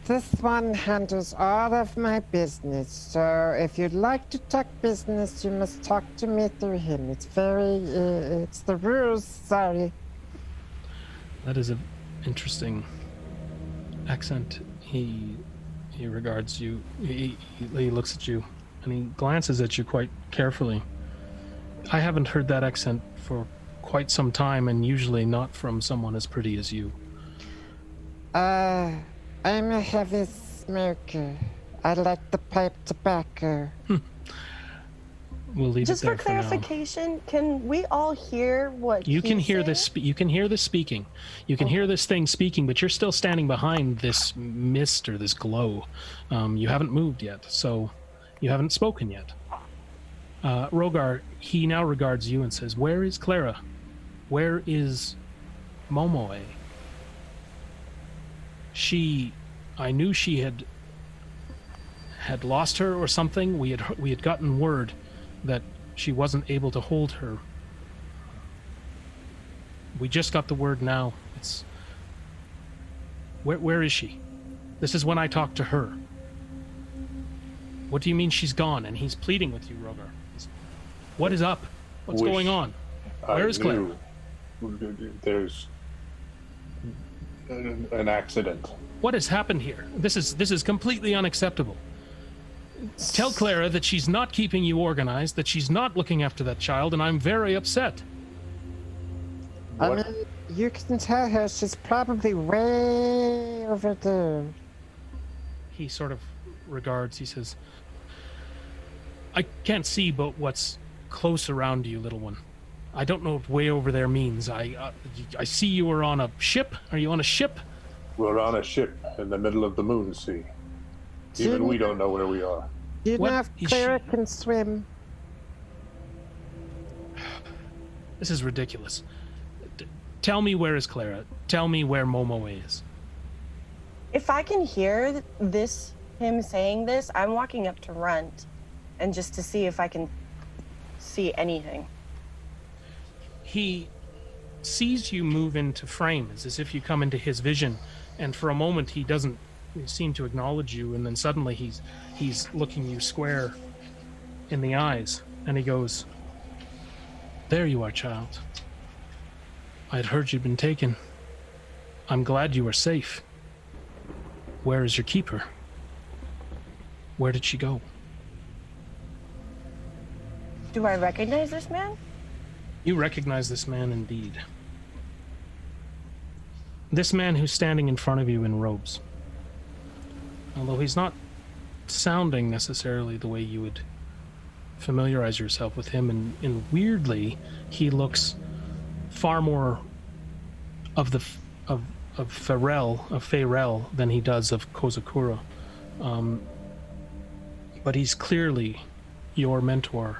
This one handles all of my business, so if you'd like to talk business, you must talk to me through him. It's it's the rules, sorry. That is an interesting accent. He regards you. He looks at you, and he glances at you quite carefully. I haven't heard that accent for quite some time, and usually not from someone as pretty as you. I'm a heavy smoker. I like the pipe tobacco. We'll leave Just it there for for now. clarification, can we all hear what You can he's hear saying? this. You can hear this speaking. You can hear this thing speaking, but you're still standing behind this mist or this glow. You haven't moved yet, so you haven't spoken yet. Rogar, he now regards you and says, "Where is Clara? Where is Momoe? I knew she had lost her or something. We had gotten word that she wasn't able to hold her. We just got the word now. It's where is she? This is when I talked to her. What do you mean she's gone?" And he's pleading with you, Rogar. What is up? What's Wish going on? Where is Clara? There's an accident. What has happened here? This is completely unacceptable. Tell Clara that she's not keeping you organized, that she's not looking after that child, and I'm very upset. I What? mean, you can tell her she's probably way over there. He sort of regards, he says, I can't see but what's close around you, little one. I don't know what way over there means. I see you are on a ship. Are you on a ship? We're on a ship in the middle of the moon sea. Even we don't know where we are. Do you What know if is Clara she- can swim? This is ridiculous. Tell me where is Clara. Tell me where Momoe is. If I can hear him saying this, I'm walking up to Runt, and just to see if I can see anything. He sees you move into frame. It's as if you come into his vision, and for a moment he doesn't seem to acknowledge you, and then suddenly he's looking you square in the eyes, and he goes, "There you are, child. I had heard you'd been taken. I'm glad you are safe. Where is your keeper? Where did she go?" Do I recognize this man? You recognize this man indeed. This man who's standing in front of you in robes. Although he's not sounding necessarily the way you would familiarize yourself with him, and weirdly, he looks far more of Farel than he does of Kozakura. But he's clearly your mentor,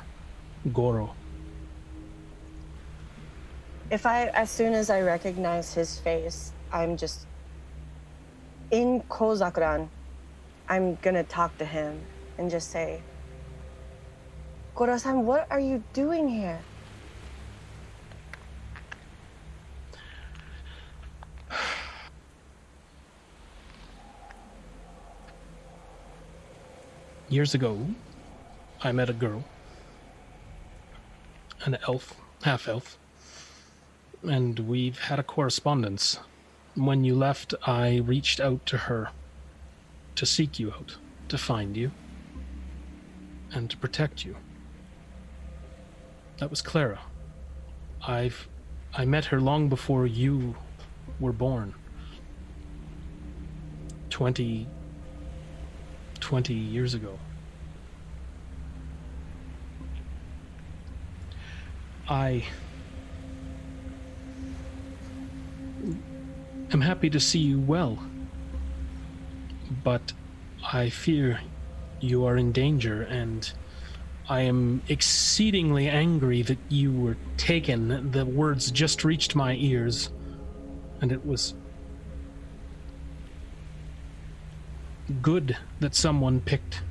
Goro. As soon as I recognize his face, I'm just in Kozakuran. I'm gonna talk to him and just say, Goro-san, what are you doing here? Years ago, I met a girl, an elf, half elf, and we've had a correspondence. When you left, I reached out to her to seek you out, to find you, and to protect you. That was Clara. I met her long before you were born. 20 years ago. I am happy to see you well, but I fear you are in danger, and I am exceedingly angry that you were taken. The words just reached my ears, and it was good that someone picked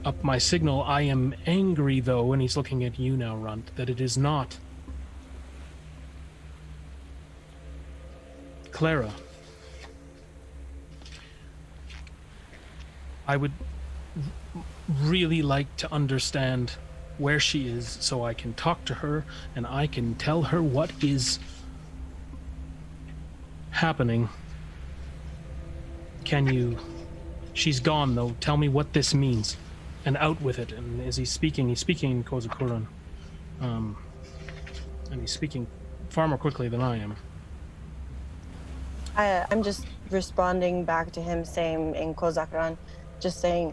up my signal. I am angry, though, and he's looking at you now, Runt, that it is not Clara. I would really like to understand where she is so I can talk to her and I can tell her what is happening. Can you... She's gone, though. Tell me what this means. And out with it. And as he's speaking in Kozakuran. And he's speaking far more quickly than I am. I'm just responding back to him, same in Kozakuran, just saying,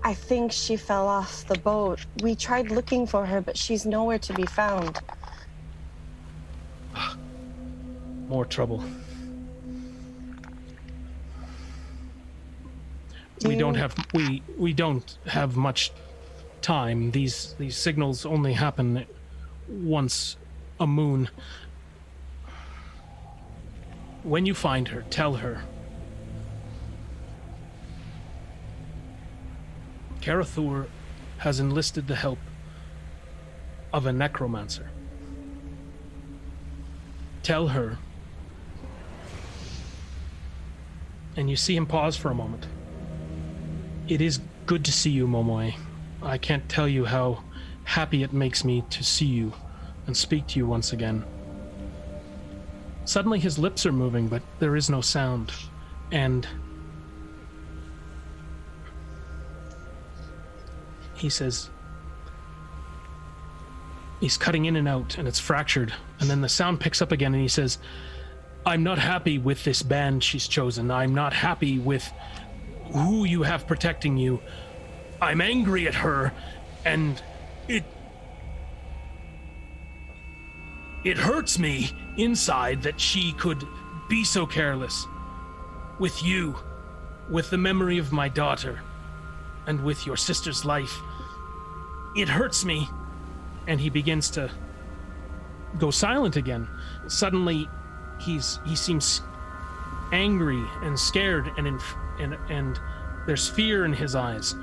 I think she fell off the boat. We tried looking for her, but she's nowhere to be found. More trouble. We don't have much time. These signals only happen once a moon. When you find her, tell her Karathur has enlisted the help of a necromancer. Tell her, and you see him pause for a moment. It is good to see you, Momoe. I can't tell you how happy it makes me to see you and speak to you once again. Suddenly his lips are moving, but there is no sound, and he says, he's cutting in and out, and it's fractured, and then the sound picks up again, and he says, I'm not happy with this band she's chosen. I'm not happy with who you have protecting you. I'm angry at her, and it hurts me inside that she could be so careless with you, with the memory of my daughter, and with your sister's life. It hurts me. And he begins to go silent again. Suddenly, he seems angry and scared, and there's fear in his eyes.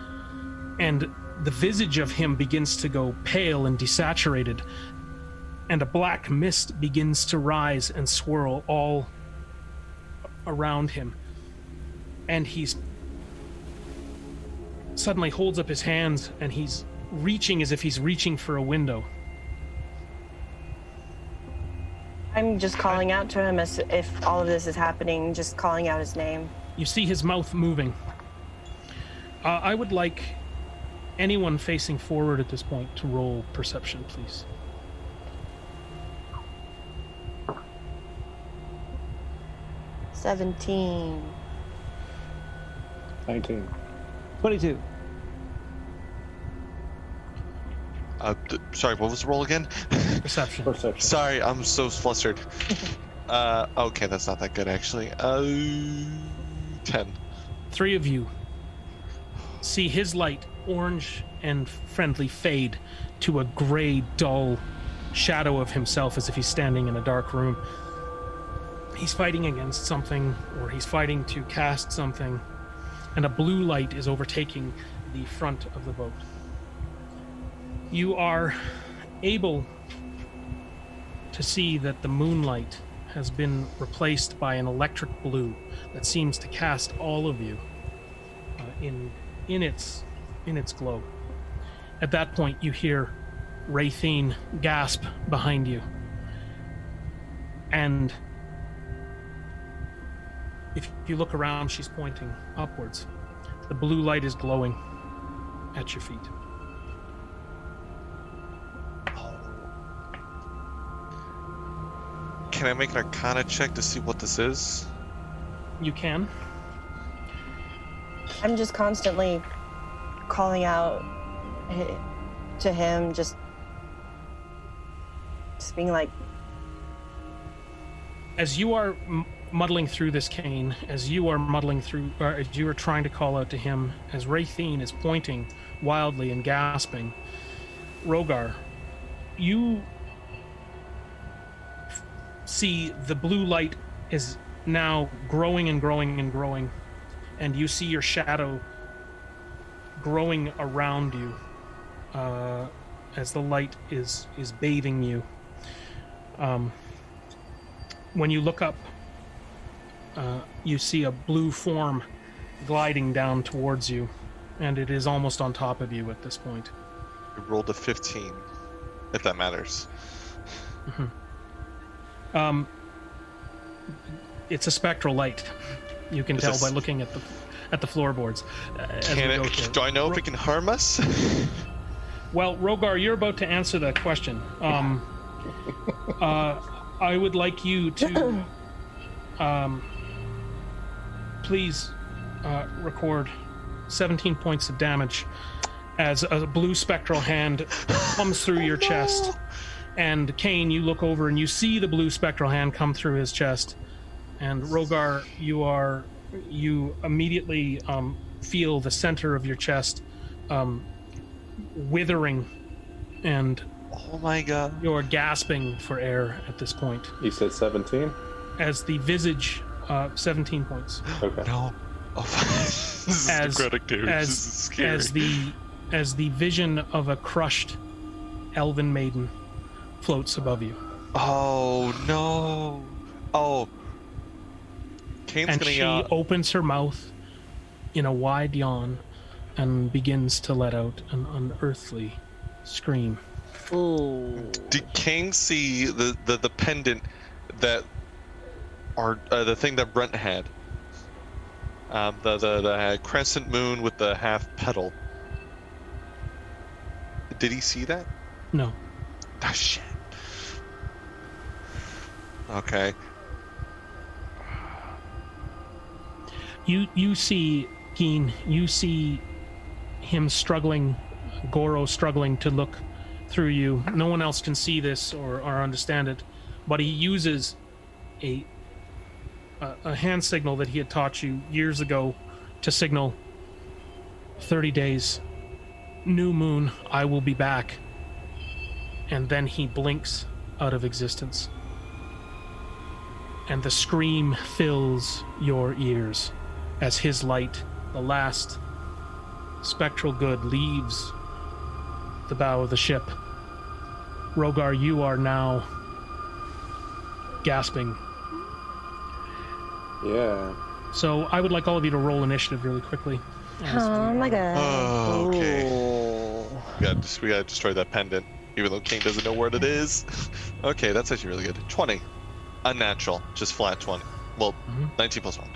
And the visage of him begins to go pale and desaturated, and a black mist begins to rise and swirl all around him. And he's suddenly holds up his hands, and he's reaching as if he's reaching for a window. I'm just calling out to him as if all of this is happening, just calling out his name. You see his mouth moving. I would like anyone facing forward at this point to roll perception, please. $17. 19. 22. Sorry, what was the roll again? Perception. Perception. Sorry, I'm so flustered. Okay, that's not that good actually. 10. Three of you see his light, orange and friendly, fade to a gray, dull shadow of himself as if he's standing in a dark room. He's fighting against something, or he's fighting to cast something, and a blue light is overtaking the front of the boat. You are able to see that the moonlight has been replaced by an electric blue that seems to cast all of you in its glow. At that point, you hear Raythene gasp behind you, and if you look around, she's pointing upwards. The blue light is glowing at your feet. Can I make an Arcana check to see what this is? You can. I'm just constantly calling out to him, just being like... As you are muddling through this, Kane, as you are muddling through, or as you are trying to call out to him, as Raythene is pointing wildly and gasping, Rogar, you see the blue light is now growing and growing and growing, and you see your shadow growing around you as the light is bathing you. When you look up, you see a blue form gliding down towards you, and it is almost on top of you at this point. I rolled a 15, if that matters. It's a spectral light. You can tell by looking at the floorboards. Do I know if it can harm us? Well, Rogar, you're about to answer that question. I would like you to please record 17 points of damage as a blue spectral hand comes through your chest. And Kane, you look over and you see the blue spectral hand come through his chest. And Rogar, you immediately feel the center of your chest withering, and oh my god, you're gasping for air at this point. You said 17? As the visage, 17 points. Okay. No. Oh, this is necrotic news. This is scary. As the vision of a crushed elven maiden floats above you. Oh no. Oh. Kane's and gonna she opens her mouth in a wide yawn and begins to let out an unearthly scream. Ooh. Did Kane see the pendant that the thing that Brent had? The crescent moon with the half petal. Did he see that? No. Oh shit. Okay. You see, Keen, you see him struggling, Goro struggling to look through you. No one else can see this or understand it, but he uses a hand signal that he had taught you years ago to signal 30 days, new moon, I will be back. And then he blinks out of existence. And the scream fills your ears as his light, the last spectral good, leaves the bow of the ship. Rogar, you are now gasping. Yeah. So I would like all of you to roll initiative really quickly. Oh my god. Oh, okay. We gotta destroy that pendant, even though King doesn't know where it is. Okay, that's actually really good. 20. Unnatural. Just flat 20. Well, 19 plus 1.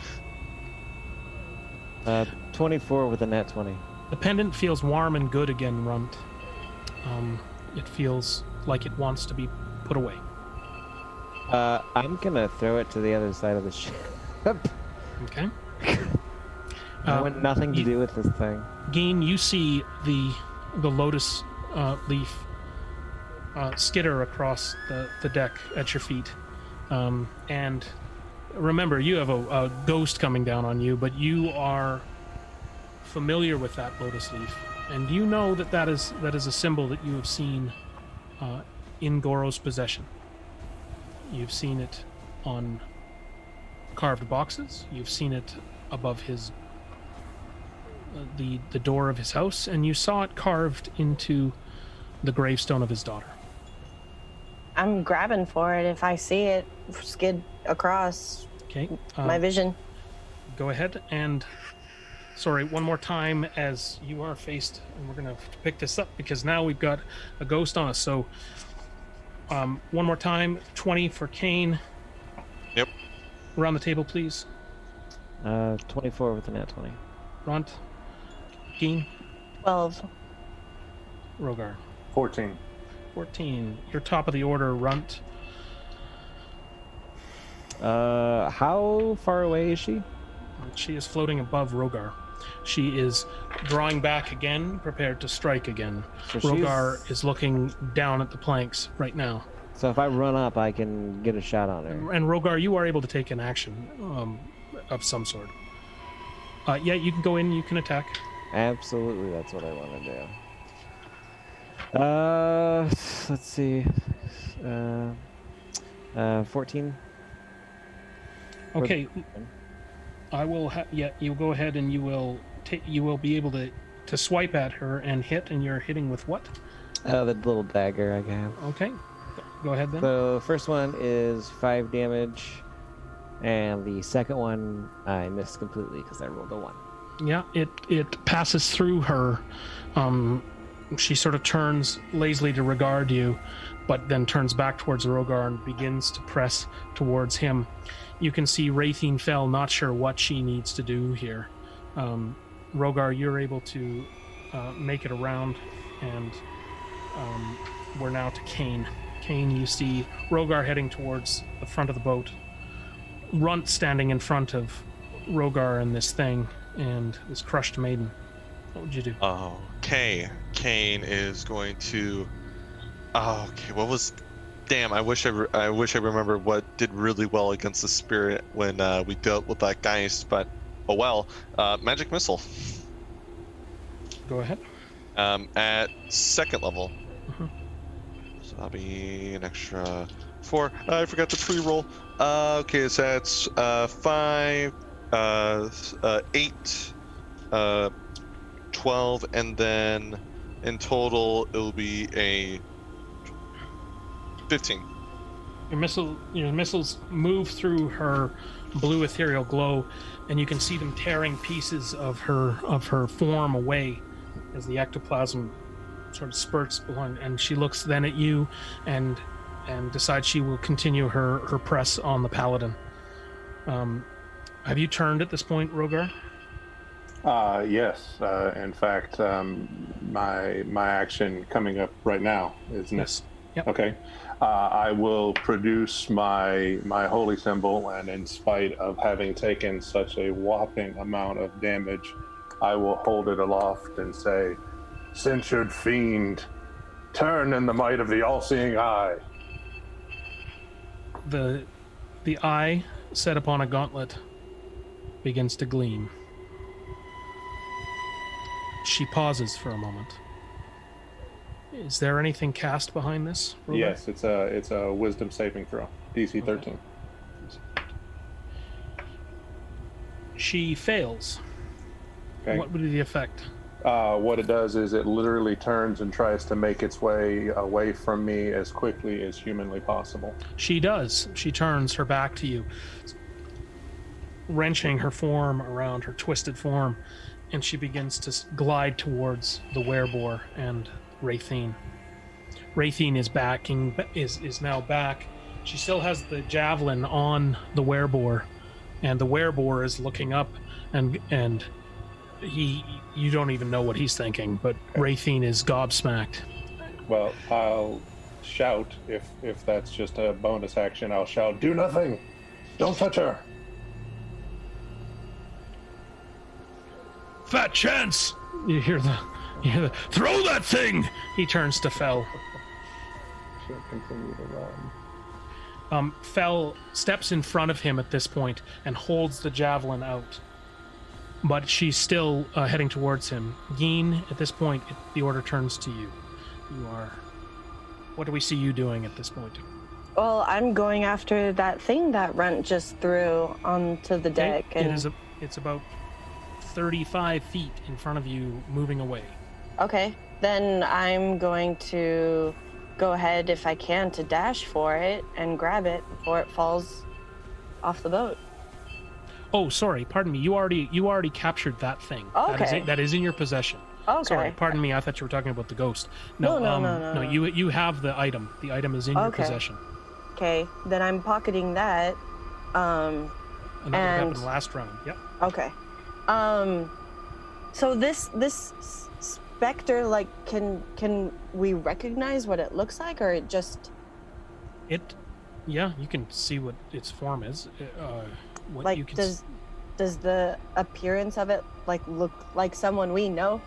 24 with a nat 20. The pendant feels warm and good again, Runt. It feels like it wants to be put away. I'm gonna throw it to the other side of the ship. Okay. I want nothing to do with this thing. Geen, you see the lotus leaf skitter across the deck at your feet. And remember, you have a ghost coming down on you, but you are familiar with that lotus leaf. And you know that is a symbol that you have seen in Goro's possession. You've seen it on carved boxes. You've seen it above his the door of his house, and you saw it carved into the gravestone of his daughter. I'm grabbing for it if I see it skid across my vision. Go ahead and... Sorry, one more time as you are faced, and we're going to pick this up because now we've got a ghost on us. So, one more time, 20 for Kane. Yep. Around the table, please. 24 with a nat 20. Runt. Keen. 12. Rogar. 14. 14. You're top of the order, Runt. How far away is she? She is floating above Rogar. She is drawing back again, prepared to strike again. So Rogar is looking down at the planks right now. So if I run up, I can get a shot on her. And Rogar, you are able to take an action of some sort. Yeah, you can go in. You can attack. Absolutely, that's what I want to do. Let's see. 14. Okay. I will. Yeah, you go ahead and you will. You will be able to swipe at her and hit. And you're hitting with what? The little dagger I have. Okay. Go ahead then. So first one is 5 damage, and the second one I missed completely because I rolled a 1. Yeah, it passes through her. She sort of turns lazily to regard you, but then turns back towards Rogar and begins to press towards him. You can see Raythene Fell not sure what she needs to do here. Rogar, you're able to make it around, and we're now to Kane. Kane, you see Rogar heading towards the front of the boat. Runt standing in front of Rogar and this thing, and this crushed maiden. What would you do? Okay. Kane is going to. Oh, okay. What was? Damn! I wish I remember what did really well against the spirit when we dealt with that geist. But oh well. Magic missile. Go ahead. At 2nd level. Mhm. So that'll be an extra 4. I forgot the pre-roll. Okay, so that's 5, 8, 12, and then in total it'll be a 15. Your missiles move through her blue ethereal glow, and you can see them tearing pieces of her form away as the ectoplasm sort of spurts behind. And she looks then at you, and decides she will continue her press on the paladin. Have you turned at this point, Rogar? Yes. In fact, my action coming up right now, isn't Yes. it? Yep. Okay. I will produce my holy symbol, and in spite of having taken such a whopping amount of damage, I will hold it aloft and say, "Censured fiend, turn in the might of the all-seeing eye." The eye set upon a gauntlet begins to gleam. She pauses for a moment. Is there anything cast behind this, Rogar? Yes, it's a wisdom saving throw, DC 13. She fails. Okay. What would be the effect? What it does is it literally turns and tries to make its way away from me as quickly as humanly possible. She does. She turns her back to you, wrenching her form around her twisted form, and she begins to glide towards the werebore and Raythene. Raythene is now back. She still has the javelin on the werebore, and the werebore is looking up, and you don't even know what he's thinking, but Raythene is gobsmacked. Well, I'll shout, if that's just a bonus action, I'll shout, "Do nothing! Don't touch her!" Fat chance! You hear the throw that thing! He turns to Fell. She'll continue to run. Fell steps in front of him at this point and holds the javelin out. But she's still heading towards him. Geen, at this point, the order turns to you. What do we see you doing at this point? Well, I'm going after that thing that Runt just threw onto the deck. Okay, And it's about 35 feet in front of you, moving away. okay, then I'm going to go ahead, if I can, to dash for it and grab it before it falls off the boat. Oh, sorry, pardon me. You already captured that thing. Okay. That is in your possession. Okay. Sorry, pardon me. I thought you were talking about the ghost. No. No. You have the item. The item is in your possession. Okay, then I'm pocketing that. And that would And- happen last round. Yep. Okay. So this specter, like, can we recognize what it looks like, or it just Yeah, you can see what its form is. What like you can does the appearance of it like look like someone we know?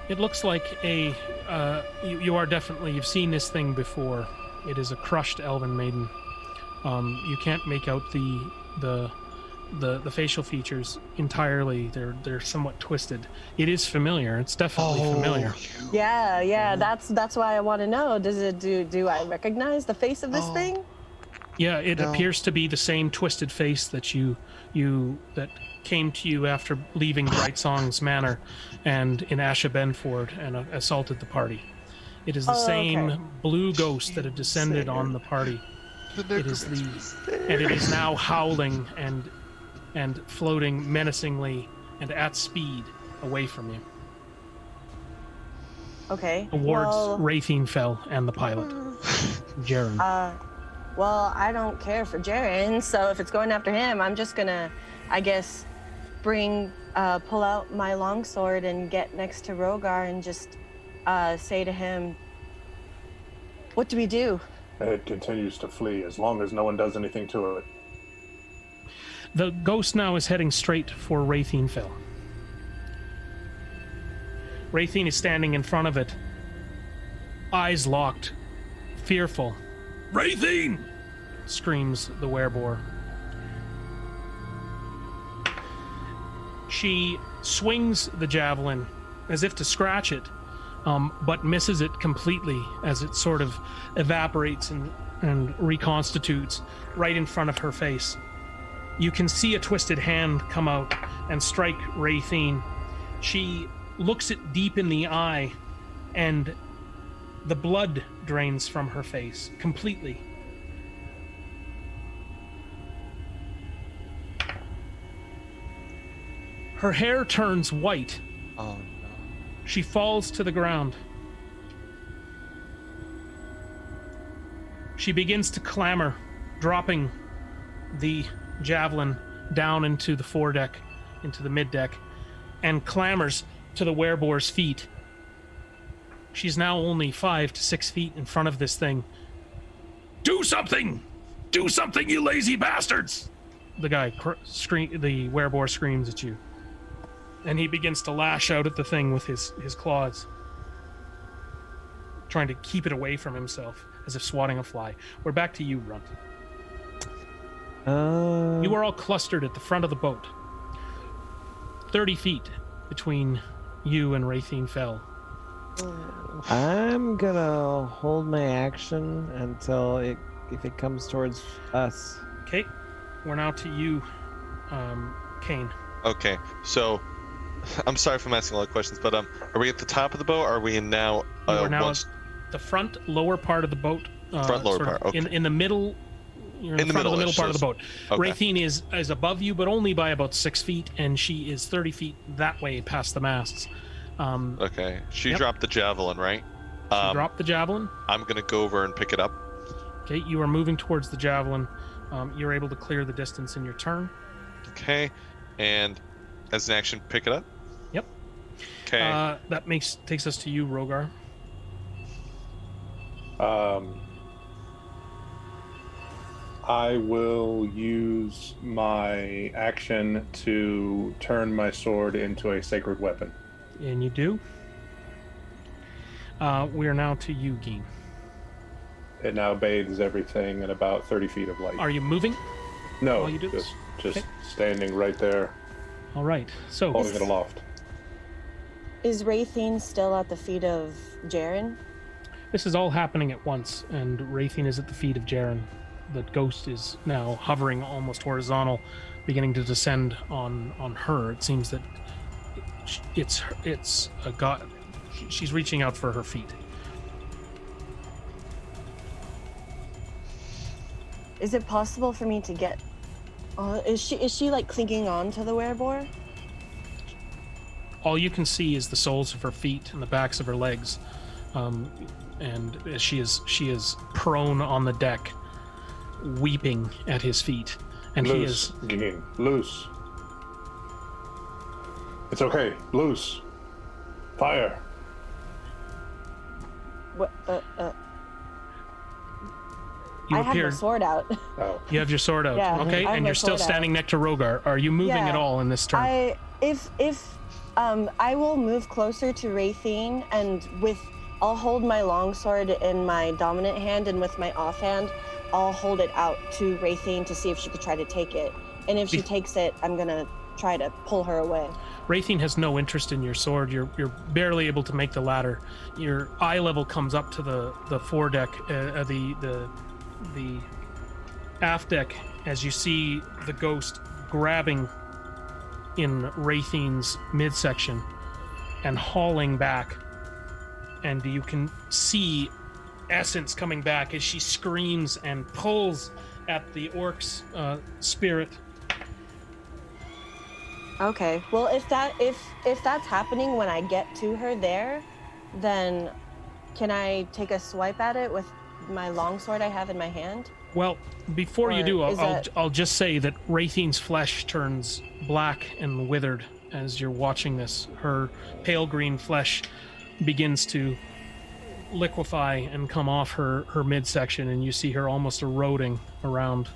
It looks like a. You are definitely. You've seen this thing before. It is a crushed elven maiden. You can't make out the facial features entirely. They're somewhat twisted. It is familiar. It's definitely familiar. Yeah. That's why I want to know. Does it do I recognize the face of this thing? Yeah, it No. appears to be the same twisted face that that came to you after leaving Brightsong's manor and in Asha Benford and assaulted the party. It is the same okay. blue ghost that had descended on the party. It is and it is now howling and floating menacingly and at speed away from you Okay. towards Well, Raythenfell and the pilot, Jaren. well, I don't care for Jaren, so if it's going after him, I'm just gonna, I guess, pull out my longsword and get next to Rogar and just say to him, "What do we do?" It continues to flee as long as no one does anything to it. The ghost now is heading straight for Raythenfell. Raythen is standing in front of it, eyes locked, fearful. Raythen! Screams the werebore. She swings the javelin as if to scratch it, but misses it completely as it sort of evaporates and reconstitutes right in front of her face. You can see a twisted hand come out and strike Raythen. She looks it deep in the eye, and the blood drains from her face completely. Her hair turns white. Oh no. She falls to the ground. She begins to clamber, dropping the javelin down into the foredeck, into the middeck, and clambers to the wereboar's feet. She's now only 5 to 6 feet in front of this thing. Do something! Do something, you lazy bastards! The guy the werebore screams at you. And he begins to lash out at the thing with his claws, trying to keep it away from himself, as if swatting a fly. We're back to you, Runt. You are all clustered at the front of the boat. 30 feet between you and Raythenfell. I'm gonna hold my action until if it comes towards us. Okay, we're now to you, Kane. Okay, so I'm sorry if I'm asking a lot of questions, but are we at the top of the boat? Or are we now? You are now at the front lower part of the boat. Front lower sort of part. Okay. In the middle. You're in the front of the middle part of the boat. Okay. Raythen is above you, but only by about 6 feet, and she is 30 feet that way past the masts. Okay, she Yep. dropped the javelin, right? She dropped the javelin. I'm gonna go over and pick it up. Okay, you are moving towards the javelin. You're able to clear the distance in your turn. Okay, and as an action, pick it up. Yep. Okay. That takes us to you, Rogar. I will use my action to turn my sword into a sacred weapon. And you do. We are now to you, Geen. It now bathes everything in about 30 feet of light. Are you moving? No, all you do? just Okay. standing right there, All right. So holding it aloft. Is Raythen still at the feet of Jaren? this is all happening at once, and Raythen is at the feet of Jaren. The ghost is now hovering almost horizontal, beginning to descend on her. It seems that it's a god. She's reaching out for her feet. Is it possible for me to get? Is she like clinging on to the werebore? All you can see is the soles of her feet and the backs of her legs, and she is prone on the deck, weeping at his feet, and he Loose, is Gene, loose. It's okay, loose. Fire. What? you I have my appear. sword out. Oh, You have your sword out, Yeah, okay, I have and my you're still sword out. standing next to Rogar. Are you moving Yeah, at all in this turn? I will move closer to Raythen, and with I'll hold my longsword in my dominant hand, and with my offhand, I'll hold it out to Raytheon to see if she could try to take it. And if she takes it, I'm gonna try to pull her away. Raytheon has no interest in your sword. You're barely able to make the ladder. Your eye level comes up to the foredeck, the aft deck, as you see the ghost grabbing in Raytheon's midsection and hauling back. And you can see essence coming back as she screams and pulls at the orc's spirit. Okay. Well, if that's happening when I get to her there, then can I take a swipe at it with my longsword I have in my hand? Well, before you Or do, is that- I'll just say that Raytheon's flesh turns black and withered as you're watching this. Her pale green flesh begins to liquefy and come off her midsection, and you see her almost eroding around.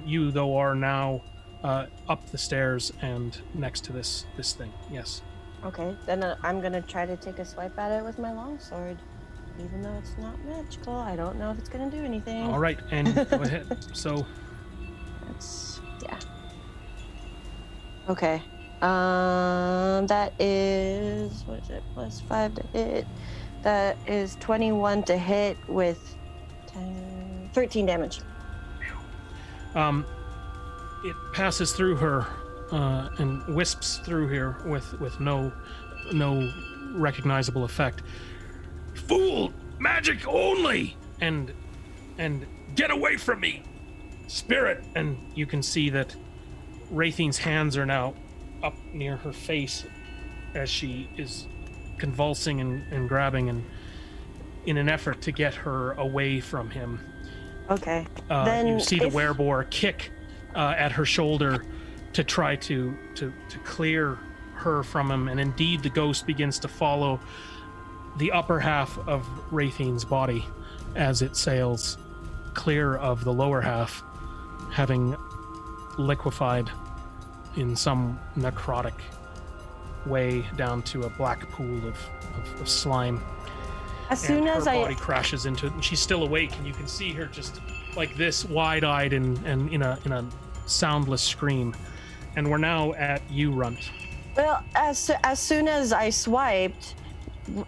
You, though, are now up the stairs and next to this thing. Yes. Okay. Then I'm gonna try to take a swipe at it with my longsword, even though it's not magical. I don't know if it's gonna do anything. All right, and go ahead. So Yeah. Okay. That is, what is it? +5 to hit. That is 21 to hit with 13 damage. it passes through her and wisps through here with no recognizable effect. Fool! Magic only! And get away from me, spirit! And you can see that Raytheon's hands are now up near her face as she is convulsing and grabbing and in an effort to get her away from him. Okay. Then you see the werebore kick at her shoulder to try to clear her from him, and indeed the ghost begins to follow the upper half of Raytheon's body as it sails clear of the lower half, having liquefied in some necrotic way down to a black pool of slime. As soon as her body crashes into it, and she's still awake, and you can see her just like this, wide-eyed and in a soundless scream. And we're now at you, Runt. Well, as soon as I swiped,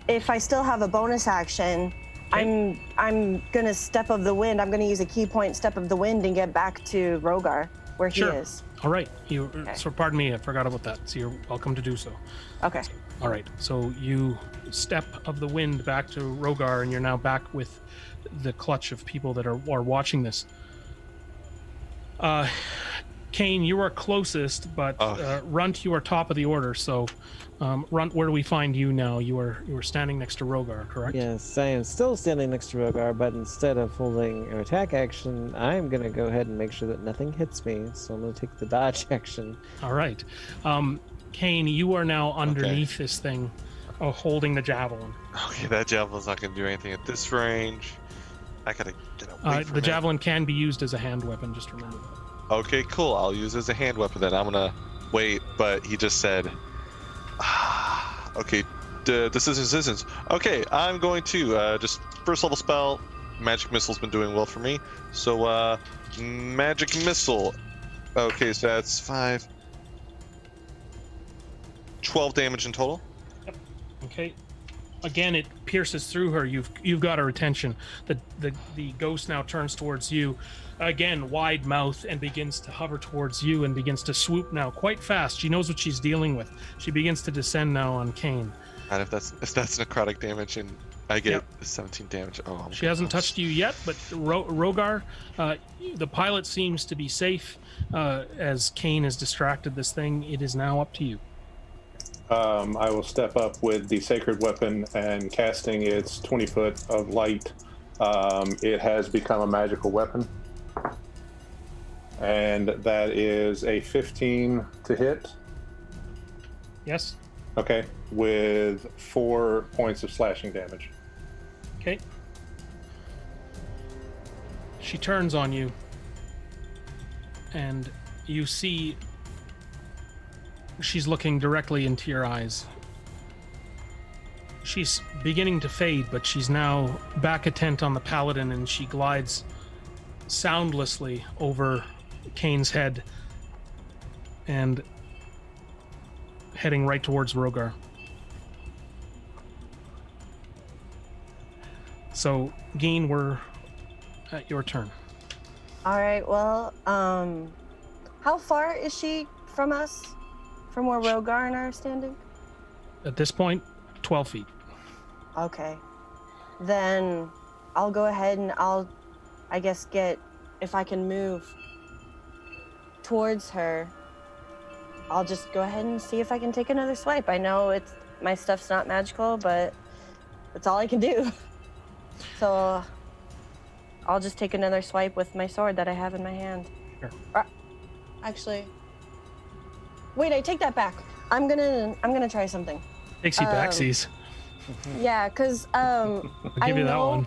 if I still have a bonus action, Okay. I'm gonna Step of the Wind. I'm gonna use a key point Step of the Wind and get back to Rogar where he is. All right. So pardon me, I forgot about that. So you're welcome to do so. Okay. All right. So you Step of the Wind back to Rogar, and you're now back with the clutch of people that are watching this. Kane, you are closest, but Runt, you are top of the order. So, Runt, where do we find you now? You are standing next to Rogar, correct? Yes, I am still standing next to Rogar, but instead of holding an attack action, I'm going to go ahead and make sure that nothing hits me. So I'm going to take the dodge action. All right. Kane, you are now underneath this thing, holding the javelin. Okay, that javelin's not going to do anything at this range. I gotta get away from The it. javelin can be used as a hand weapon, just remember that. Okay, cool. I'll use it as a hand weapon then. I'm gonna wait, but he just said, okay, decisions. Okay, I'm going to just first level spell. Magic missile's been doing well for me. So, magic missile. Okay, so that's 12 damage in total. Okay. Again, it pierces through her. You've got her attention. The ghost now turns towards you, again wide mouth, and begins to hover towards you and begins to swoop now quite fast. She knows what she's dealing with. She begins to descend now on Kane. And if that's necrotic damage, and I get 17 damage. Oh, she hasn't touched you yet, but Rogar, the pilot seems to be safe as Kane has distracted this thing. It is now up to you. I will step up with the sacred weapon and casting its 20 foot of light. It has become a magical weapon. And that is a 15 to hit. Yes. Okay. With 4 points of slashing damage. Okay. She turns on you, and you see she's looking directly into your eyes. She's beginning to fade, but she's now back attent on the paladin, and she glides soundlessly over Kane's head and heading right towards Rogar. So, Geen, we're at your turn. All right. Well, how far is she from us? From where Rogar and I are standing? At this point, 12 feet. Okay. Then I'll go ahead and I guess, if I can move towards her, I'll just go ahead and see if I can take another swipe. I know my stuff's not magical, but that's all I can do. So I'll just take another swipe with my sword that I have in my hand. Sure. Actually, wait, I take that back. I'm gonna try something. Takesy backsies. Yeah, because I'll give you that one.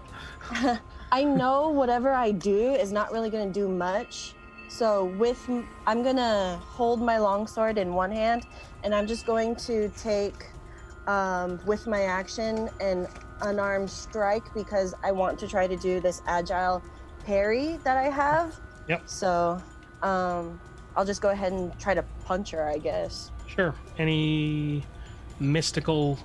I know whatever I do is not really gonna do much. So I'm gonna hold my longsword in one hand, and I'm just going to take, with my action, an unarmed strike because I want to try to do this agile parry that I have. Yep. So, I'll just go ahead and try to punch her, I guess. Sure. Any mystical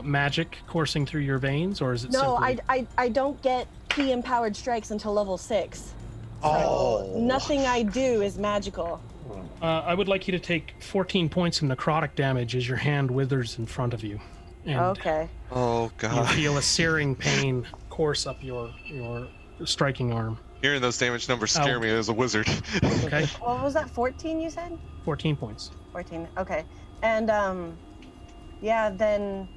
magic coursing through your veins, or is it No, simply... I don't get key empowered strikes until level 6. So Oh. nothing I do is magical. I would like you to take 14 points of necrotic damage as your hand withers in front of you. And Okay. Oh you god. feel a searing pain course up your striking arm. Hearing those damage numbers scare Ow. me as a wizard. Okay? What was that, 14 you said? 14 points. 14, okay. And, yeah, then,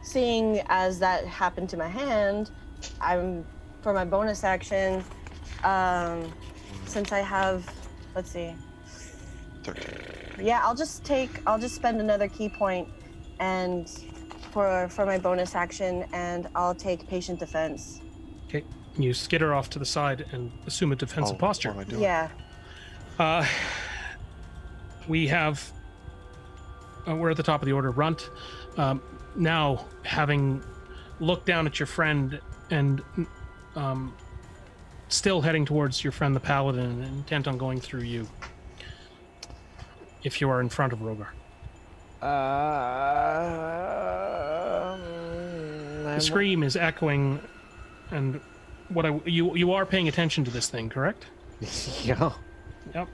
seeing as that happened to my hand, for my bonus action, since I have, let's see. 13. Yeah, I'll just spend another key point and for my bonus action, and I'll take patient defense. Okay. You skitter off to the side and assume a defensive posture. What am I doing? Yeah. We have... we're at the top of the order. Runt, now, having looked down at your friend and still heading towards your friend the paladin and intent on going through you, if you are in front of Rogar. The scream is echoing, and you are paying attention to this thing, correct? Yeah. Yep.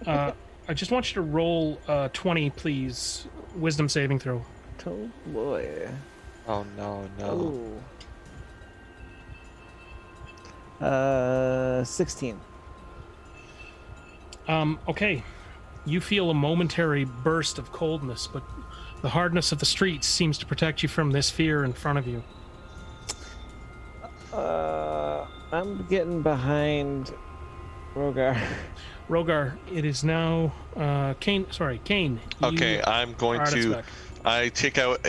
I just want you to roll 20, please. Wisdom saving throw. Oh boy. Oh no. Ooh. 16. Okay. You feel a momentary burst of coldness, but the hardness of the streets seems to protect you from this fear in front of you. I'm getting behind Rogar. Rogar, it is now Kane. Sorry, Kane. you Okay, I'm going are at its to. back. I take out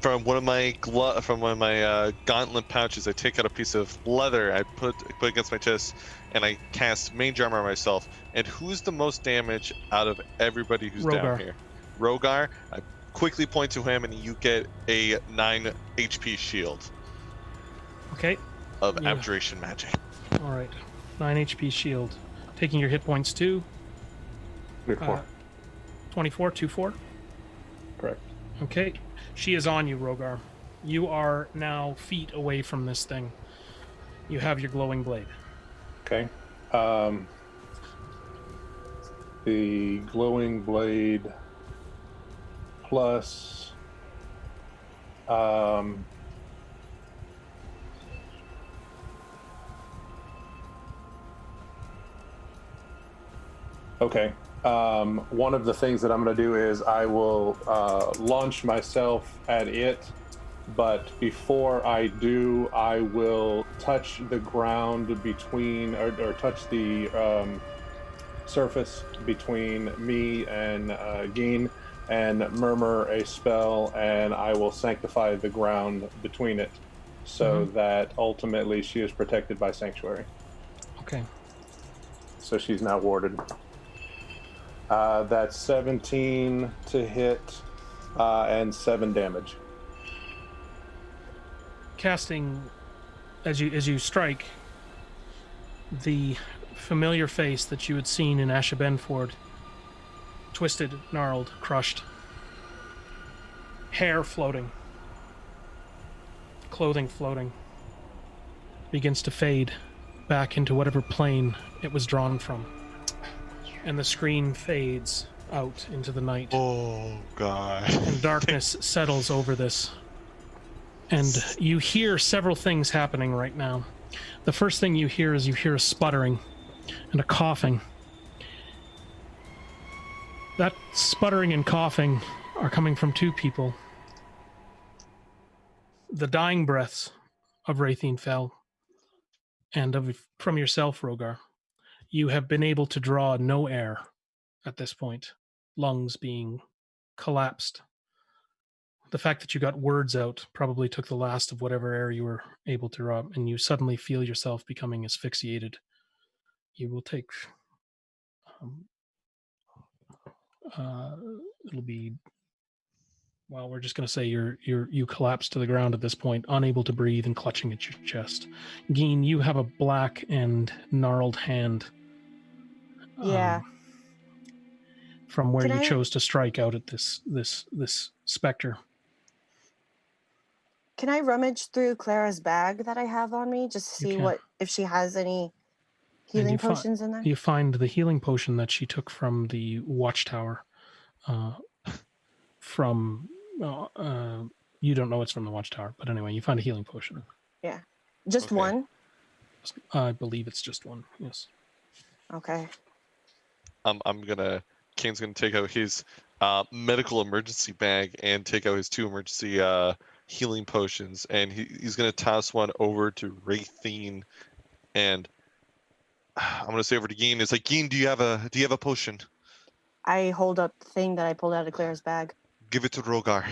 from one of my gauntlet pouches. I take out a piece of leather. I put against my chest, and I cast mage armor on myself. And who's the most damage out of everybody who's Rogar. down here? Rogar. I quickly point to him, and you get a 9 HP shield Okay. of Yeah. abjuration magic. All right. 9 HP shield. Taking your hit points to 24. 24, 24. Correct. Okay. She is on you, Rogar. You are now feet away from this thing. You have your glowing blade. Okay. The glowing blade plus okay. One of the things that I'm going to do is I will launch myself at it, but before I do, I will touch the ground between, or touch the surface between me and Geen, and murmur a spell, and I will sanctify the ground between it, so that ultimately she is protected by sanctuary. Okay. So she's not warded. That's 17 to hit And 7 damage. Casting, as you strike, the familiar face that you had seen in Asha Benford, twisted, gnarled, crushed, hair floating, clothing floating, begins to fade back into whatever plane it was drawn from. And the screen fades out into the night. Oh, God. And darkness settles over this. And you hear several things happening right now. The first thing you hear is a sputtering and a coughing. That sputtering and coughing are coming from 2 people. The dying breaths of Raytheon Fell and from yourself, Rogar. You have been able to draw no air at this point, lungs being collapsed. The fact that you got words out probably took the last of whatever air you were able to draw, and you suddenly feel yourself becoming asphyxiated. You will take... it'll be... Well, we're just going to say you collapse to the ground at this point, unable to breathe and clutching at your chest. Geen, you have a black and gnarled hand. Yeah. From where Can you I- chose to strike out at this specter. Can I rummage through Clara's bag that I have on me just to You see can. if she has any And healing you potions in there? You find the healing potion that she took from the watchtower. You don't know it's from the watchtower, but anyway, you find a healing potion. Yeah. Just Okay. one? I believe it's just one. Yes. Okay. Kane's gonna take out his medical emergency bag and take out his 2 emergency healing potions, and he's gonna toss one over to Raytheon, and I'm gonna say over to Geen. It's like, Geen, do you have a potion? I hold up the thing that I pulled out of Clara's bag. Give it to Rogar.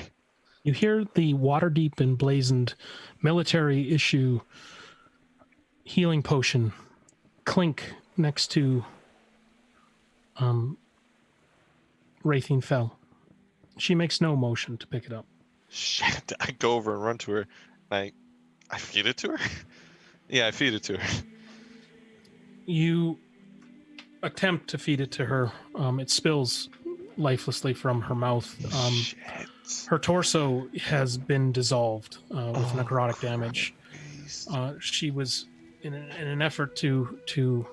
You hear the water-deep emblazoned military issue healing potion clink next to Raytheon Fell. She makes no motion to pick it up. Shit! I go over and run to her. I feed it to her. Yeah, I feed it to her. You attempt to feed it to her. It spills lifelessly from her mouth. Shit. Her torso has been dissolved with necrotic damage. She was in an effort to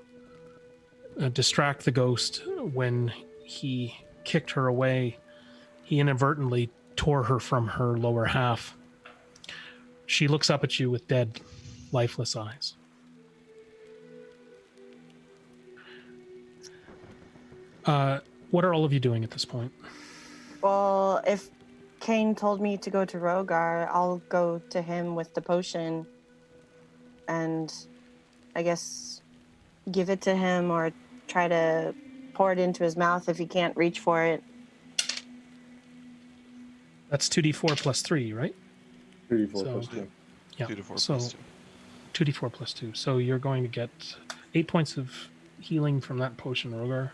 distract the ghost. When he kicked her away, he inadvertently tore her from her lower half. She looks up at you with dead, lifeless eyes. What are all of you doing at this point? Well, if Kane told me to go to Rogar, I'll go to him with the potion and I guess give it to him or try to pour it into his mouth if he can't reach for it. That's 2d4 plus 3, right? 3d4 So- plus 2. Yeah. 2 to 4 so plus 2. 2d4 plus 2. So you're going to get 8 points of healing from that potion, Rogar.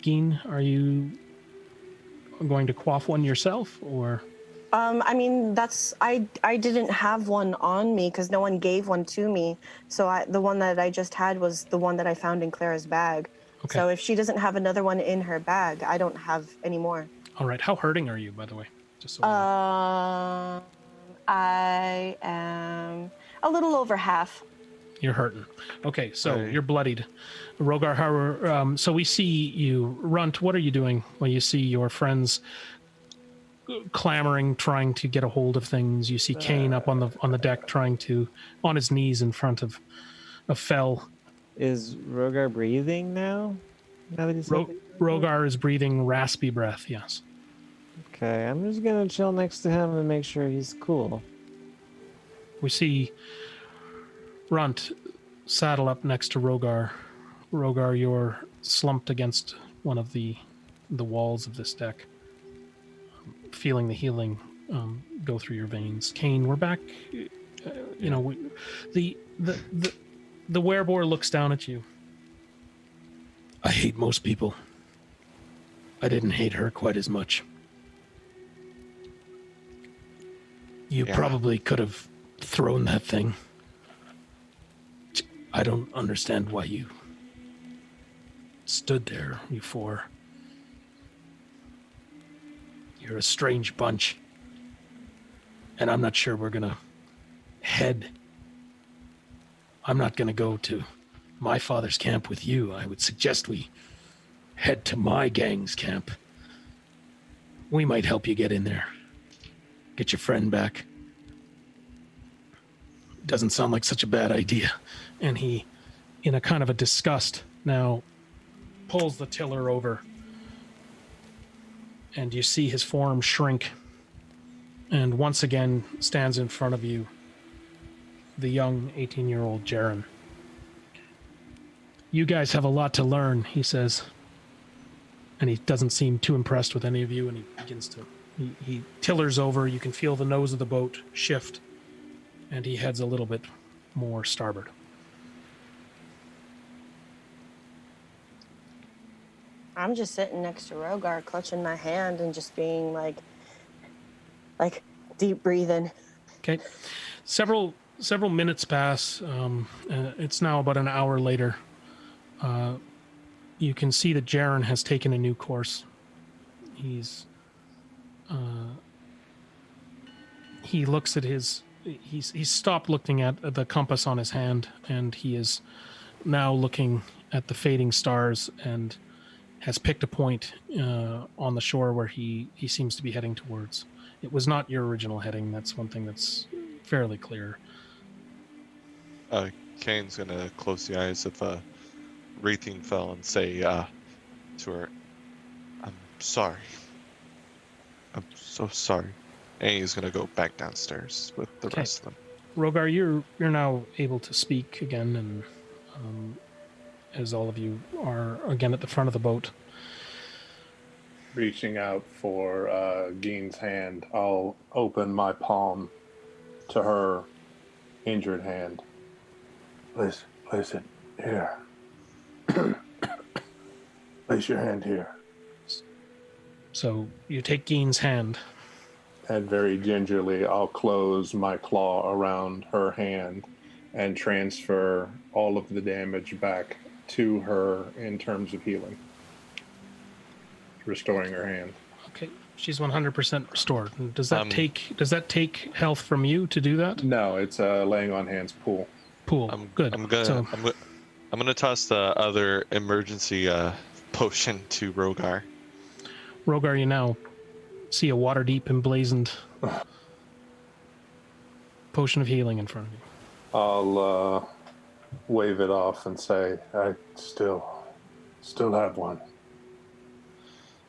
Geen, are you going to quaff one yourself, or? I mean, I didn't have one on me because no one gave one to me. So the one that I just had was the one that I found in Clara's bag. Okay. So if she doesn't have another one in her bag, I don't have any more. All right. How hurting are you, by the way? Just so I know. I am a little over half. You're hurting. Okay, so Right. you're bloodied. Rogar, how, so we see you. Runt, what are you doing when you see your friends clamoring, trying to get a hold of things? You see Kane up on the deck, on his knees in front of Fell. Is Rogar breathing now? Now that he's Rogar is breathing raspy breath, yes. Okay, I'm just gonna chill next to him and make sure he's cool. We see Runt saddle up next to Rogar. Rogar, you're slumped against one of the walls of this deck, feeling the healing go through your veins. Kane, we're back. The werebore looks down at you. I hate most people. I didn't hate her quite as much. You Yeah. probably could have thrown that thing. I don't understand why you stood there, you four. You're a strange bunch. And I'm not sure we're gonna head. I'm not gonna go to my father's camp with you. I would suggest we head to my gang's camp. We might help you get in there. Get your friend back. Doesn't sound like such a bad idea. And he, in a kind of a disgust, now pulls the tiller over. And you see his form shrink. And once again stands in front of you, the young 18-year-old Jaren. You guys have a lot to learn, he says. And he doesn't seem too impressed with any of you, and he begins to... He tillers over, you can feel the nose of the boat shift, and he heads a little bit more starboard. I'm just sitting next to Rogar, clutching my hand and just being like deep breathing. Okay. Several minutes pass. It's now about an hour later. You can see that Jaren has taken a new course. He looks at his... He's stopped looking at the compass on his hand, and he is now looking at the fading stars and has picked a point on the shore where he seems to be heading towards. It was not your original heading. That's one thing that's fairly clear. Kane's gonna close the eyes of Wraithing Fell and say to her, "I'm sorry. I'm so sorry." And he's gonna go back downstairs with the rest of them. Rogar, you're now able to speak again, and as all of you are again at the front of the boat. Reaching out for Gein's hand, I'll open my palm to her injured hand. Place it here. Place your hand here. So you take Gein's hand. And very gingerly, I'll close my claw around her hand and transfer all of the damage back to her in terms of healing. Restoring her hand. Okay, she's 100% restored. And does that take health from you to do that? No, it's a laying on hands pool. Good. I'm gonna toss the other emergency potion to Rogar. Rogar, you now see a water-deep emblazoned potion of healing in front of you. I'll wave it off and say, I still have one.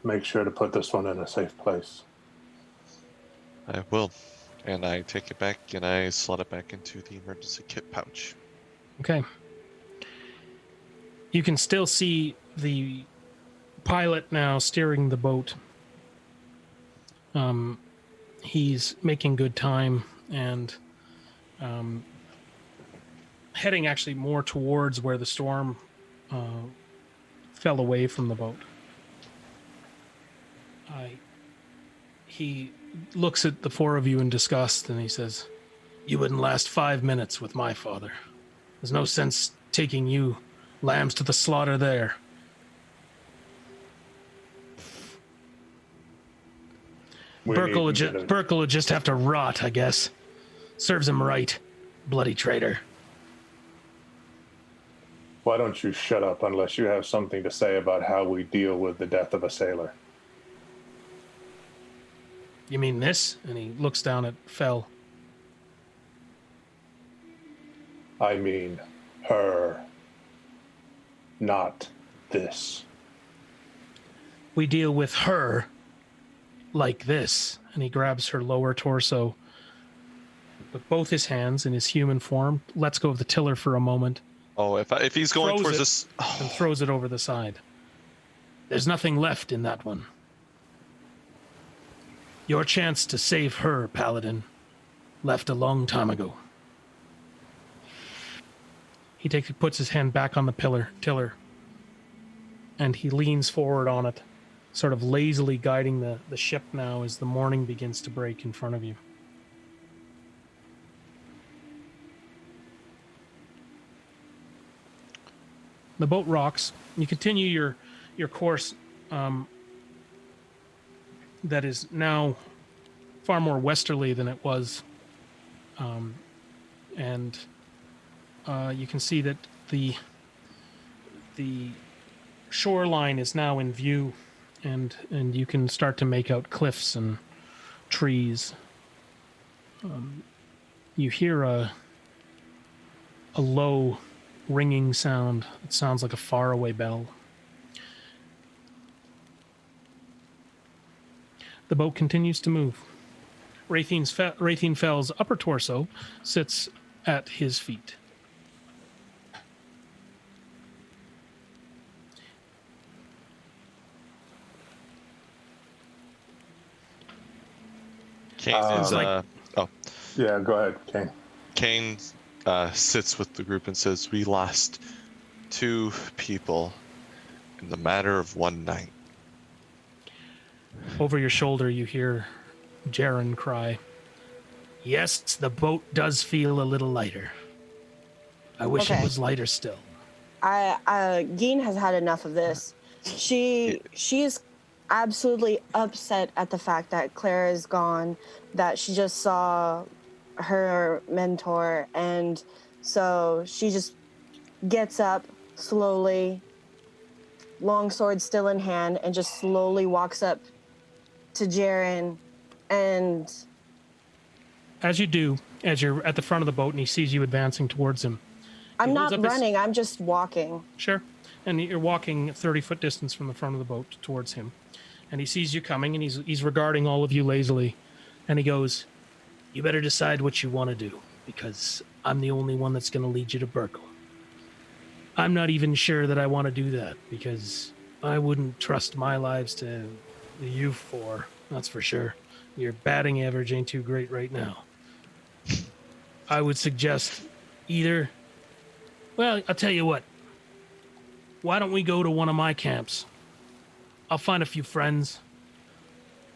Make sure to put this one in a safe place. I will. And I take it back and I slot it back into the emergency kit pouch. Okay. You can still see the pilot now steering the boat. He's making good time and heading actually more towards where the storm fell away from the boat. He looks at the four of you in disgust and he says, "You wouldn't last 5 minutes with my father. There's no sense taking you lambs to the slaughter there." Burkle would just have to rot, I guess. Serves him right. Bloody traitor. Why don't you shut up unless you have something to say about how we deal with the death of a sailor? You mean this? And he looks down at Fell. I mean her, not this. We deal with her like this. And he grabs her lower torso with both his hands in his human form, lets go of the tiller for a moment. Oh, if he's going towards this... And throws it over the side. There's nothing left in that one. Your chance to save her, Paladin, left a long time ago. He puts his hand back on the tiller, and he leans forward on it sort of lazily guiding the ship now as the morning begins to break in front of you. The boat rocks. You continue your course that is now far more westerly than it was. And you can see that the shoreline is now in view, and you can start to make out cliffs and trees. You hear a low ringing sound. It sounds like a faraway bell. The boat continues to move. Raytheon Fell's upper torso sits at his feet. Kane is Yeah, go ahead, Kane. Kane sits with the group and says, "We lost 2 people in the matter of one night." Over your shoulder, you hear Jaren cry, "Yes, the boat does feel a little lighter. I wish it Okay. was lighter still." Geen has had enough of this. She's absolutely upset at the fact that Claire is gone, that she just saw her mentor, and so she just gets up slowly, long sword still in hand, and just slowly walks up to Jaren, and As you do, as you're at the front of the boat and he sees you advancing towards him. I'm He not holds up his- running, I'm just walking. Sure. And you're walking a 30-foot distance from the front of the boat towards him. And he sees you coming, and he's regarding all of you lazily. And he goes, "You better decide what you want to do, because I'm the only one that's going to lead you to Burkle. I'm not even sure that I want to do that, because I wouldn't trust my lives to you 4, that's for sure. Your batting average ain't too great right now. I would suggest either... Well, I'll tell you what. Why don't we go to one of my camps? I'll find a few friends.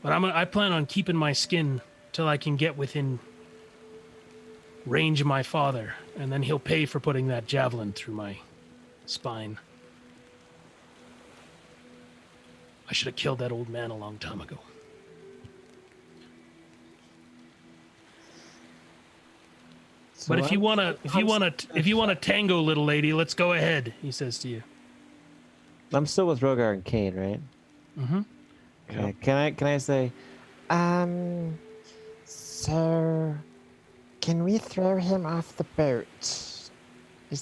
But I plan on keeping my skin till I can get within range of my father, and then he'll pay for putting that javelin through my spine. I should have killed that old man a long time ago." So But if you wanna tango, little lady, let's go ahead, he says to you. I'm still with Rogar and Kane, right? Mm-hmm. Okay. Can I say, So, can we throw him off the boat? Is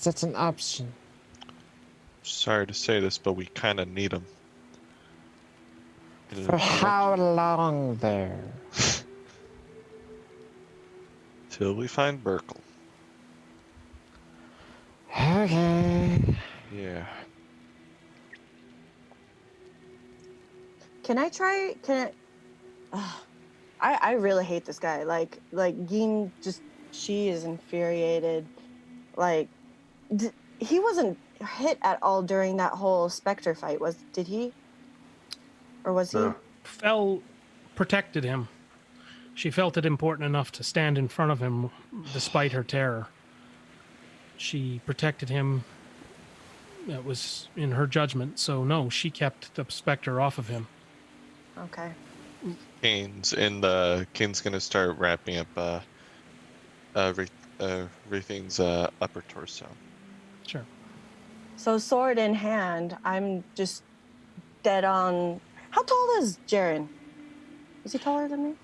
that an option? Sorry to say this, but we kind of need him. For how long there? Till we find Burkle. Okay. Yeah. Can I really hate this guy. Like Geen she is infuriated. Like, he wasn't hit at all during that whole Spectre fight, did he? Or was he? No. Fell protected him. She felt it important enough to stand in front of him despite her terror. She protected him. That was in her judgment. So no, she kept the Spectre off of him. Okay. Kane's gonna start wrapping up everything's upper torso. Sure. So sword in hand, I'm just dead on. How tall is Jaren? Is he taller than me?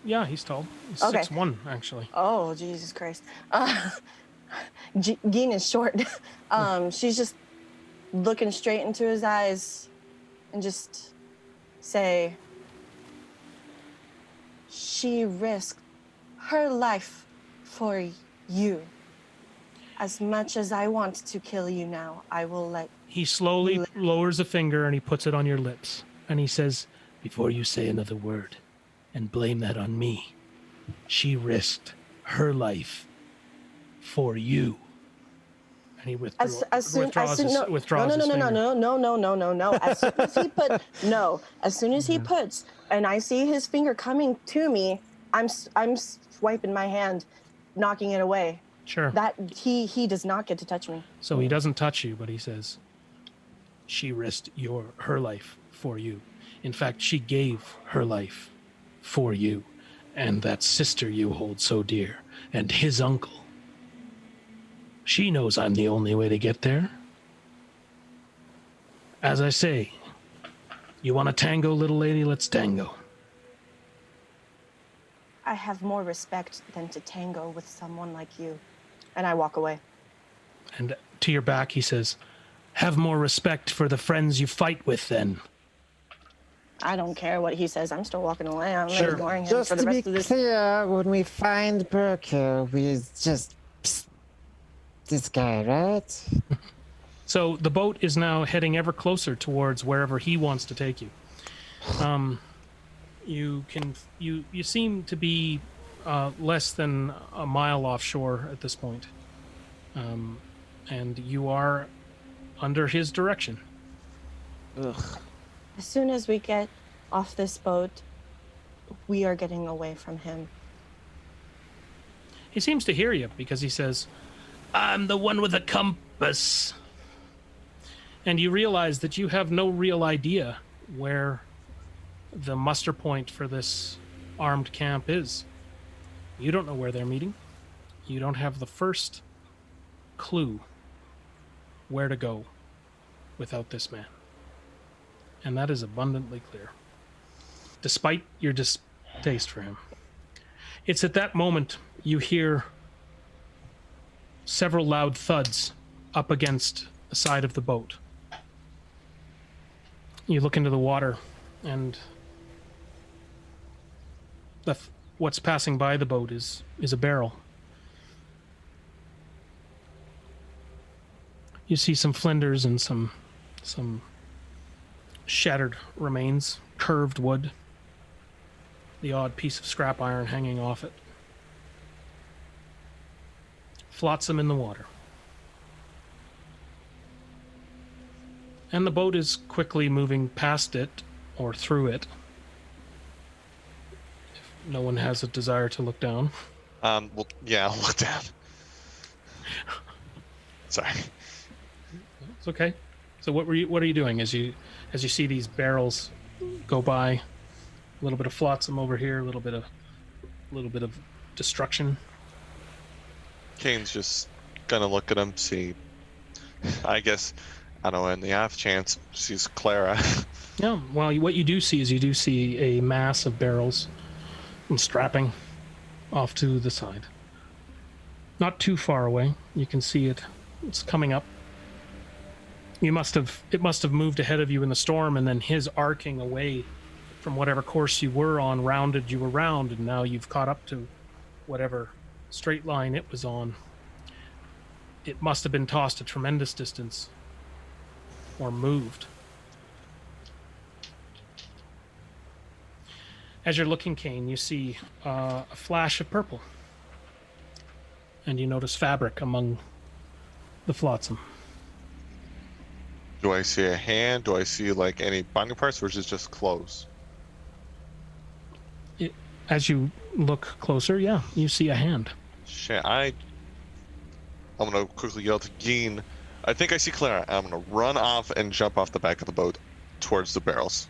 Yeah, he's tall. He's Okay. 6'1", actually. Oh, Jesus Christ. Geen is short. She's just looking straight into his eyes and just say, she risked her life for you. As much as I want to kill you now, I will let... He slowly lowers a finger and he puts it on your lips. And he says, "Before you say another word and blame that on me, she risked her life for you." And he As soon withdraws no, withdraws no, his no, finger. no. As soon as he as soon as he puts, and I see his finger coming to me, I'm swiping my hand, knocking it away. Sure. That he does not get to touch me. So he doesn't touch you, but he says, she risked her life for you. In fact, she gave her life for you and that sister you hold so dear and his uncle. She knows I'm the only way to get there. As I say, you want to tango, little lady? Let's tango. I have more respect than to tango with someone like you. And I walk away. And to your back, he says, have more respect for the friends you fight with, then. I don't care what he says. I'm still walking away. I'm Sure. ignoring him Just for the to be rest of this. clear, when we find Porcus, we just this guy, right? So the boat is now heading ever closer towards wherever he wants to take you. You seem to be less than a mile offshore at this point, and you are under his direction. Ugh. As soon as we get off this boat, we are getting away from him. He seems to hear you because he says, I'm the one with a compass. And you realize that you have no real idea where the muster point for this armed camp is. You don't know where they're meeting. You don't have the first clue where to go without this man. And that is abundantly clear, despite your distaste for him. It's at that moment you hear several loud thuds up against the side of the boat. You look into the water, and what's passing by the boat is a barrel. You see some flinders and some shattered remains, curved wood, the odd piece of scrap iron hanging off it. Flotsam in the water. And the boat is quickly moving past it or through it. If no one has a desire to look down. Well, yeah, I'll look down. Sorry. It's okay. So what are you doing as you see these barrels go by? A little bit of flotsam over here, a little bit of destruction. Kane's just gonna look at him, see. I guess, I don't know, in the off chance, sees Clara. Yeah, well, what you do see is a mass of barrels and strapping off to the side. Not too far away. You can see it. It's coming up. It must have moved ahead of you in the storm, and then his arcing away from whatever course you were on rounded you around, and now you've caught up to whatever straight line it was on. It must have been tossed a tremendous distance or moved. As you're looking, Kane, you see a flash of purple, and you notice fabric among the flotsam. Do I see a hand? Do I see like any body parts, or is it just clothes? As you look closer, yeah, you see a hand. Shit, I'm gonna quickly yell to Geen. I think I see Clara. I'm gonna run off and jump off the back of the boat towards the barrels.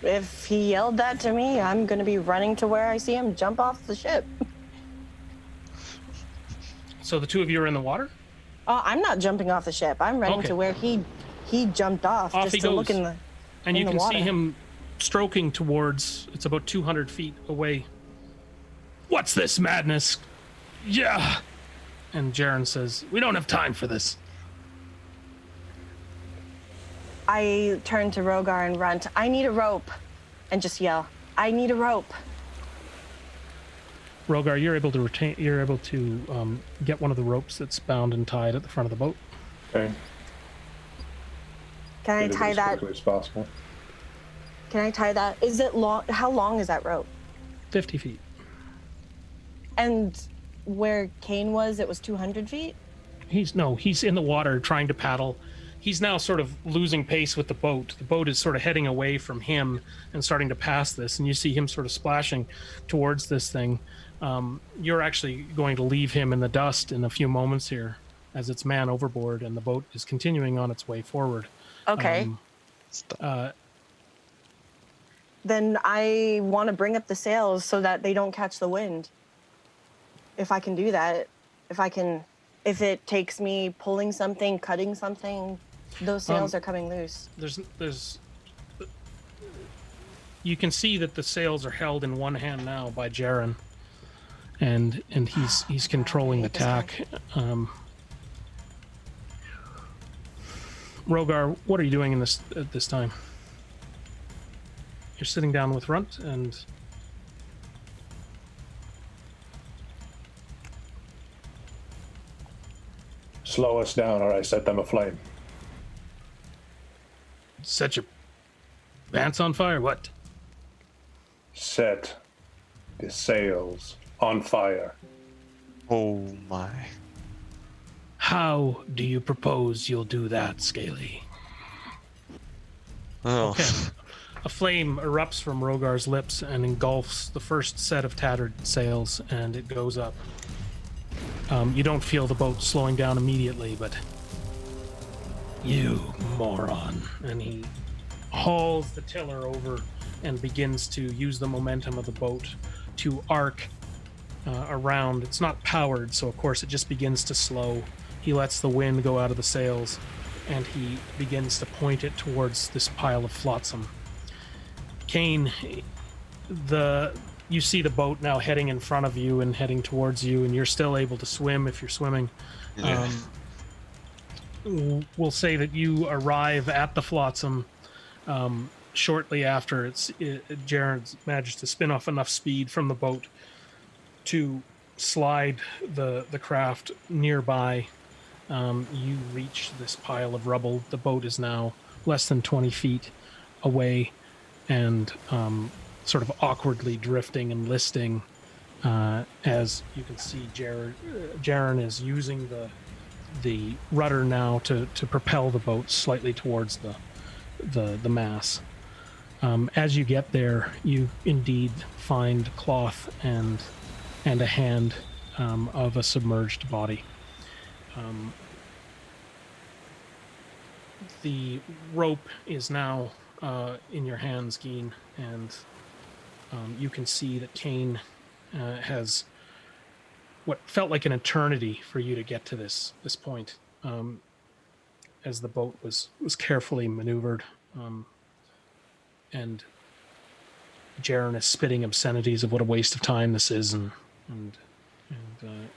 If he yelled that to me, I'm gonna be running to where I see him jump off the ship. So the two of you are in the water? Oh, I'm not jumping off the ship. I'm running Okay. to where he jumped off Off just he to goes. look in the And in you the can see water. him stroking towards, it's about 200 feet away. What's this madness? Yeah. And Jaren says, we don't have time for this. I turn to Rogar and runt, I need a rope, and just yell, I need a rope. Rogar, you're able to get one of the ropes that's bound and tied at the front of the boat. Okay. Can I Get it tie as that? quickly as possible. Can I tie that? Is it long? How long is that rope? 50 feet. And where Kane was, it was 200 feet? He's in the water trying to paddle. He's now sort of losing pace with the boat. The boat is sort of heading away from him and starting to pass this, and you see him sort of splashing towards this thing. You're actually going to leave him in the dust in a few moments here as it's man overboard, and the boat is continuing on its way forward. Okay. Then I want to bring up the sails so that they don't catch the wind. If I can do that, if it takes me pulling something, cutting something, those sails are coming loose. You can see that the sails are held in one hand now by Jaren, and he's controlling the tack. Rogar, what are you doing at this time? You're sitting down with Runt and Slow us down, or I set them aflame. set your pants on fire. What? Set the sails on fire. Oh my. How do you propose you'll do that, Scaly? Oh. Okay. A flame erupts from Rogar's lips and engulfs the first set of tattered sails, and it goes up. You don't feel the boat slowing down immediately, but... You moron. And he hauls the tiller over and begins to use the momentum of the boat to arc around. It's not powered, so of course it just begins to slow. He lets the wind go out of the sails, and he begins to point it towards this pile of flotsam. Kane, you see the boat now heading in front of you and heading towards you, and you're still able to swim if you're swimming. Yeah. We'll say that you arrive at the flotsam shortly after Jared managed to spin off enough speed from the boat to slide the craft nearby. You reach this pile of rubble. The boat is now less than 20 feet away and sort of awkwardly drifting and listing. As you can see, Jaren is using the rudder now to propel the boat slightly towards the mass. As you get there, you indeed find cloth and a hand of a submerged body. The rope is now in your hands, Geen, and you can see that Kane has what felt like an eternity for you to get to this point, as the boat was carefully maneuvered, and Jaren is spitting obscenities of what a waste of time this is, and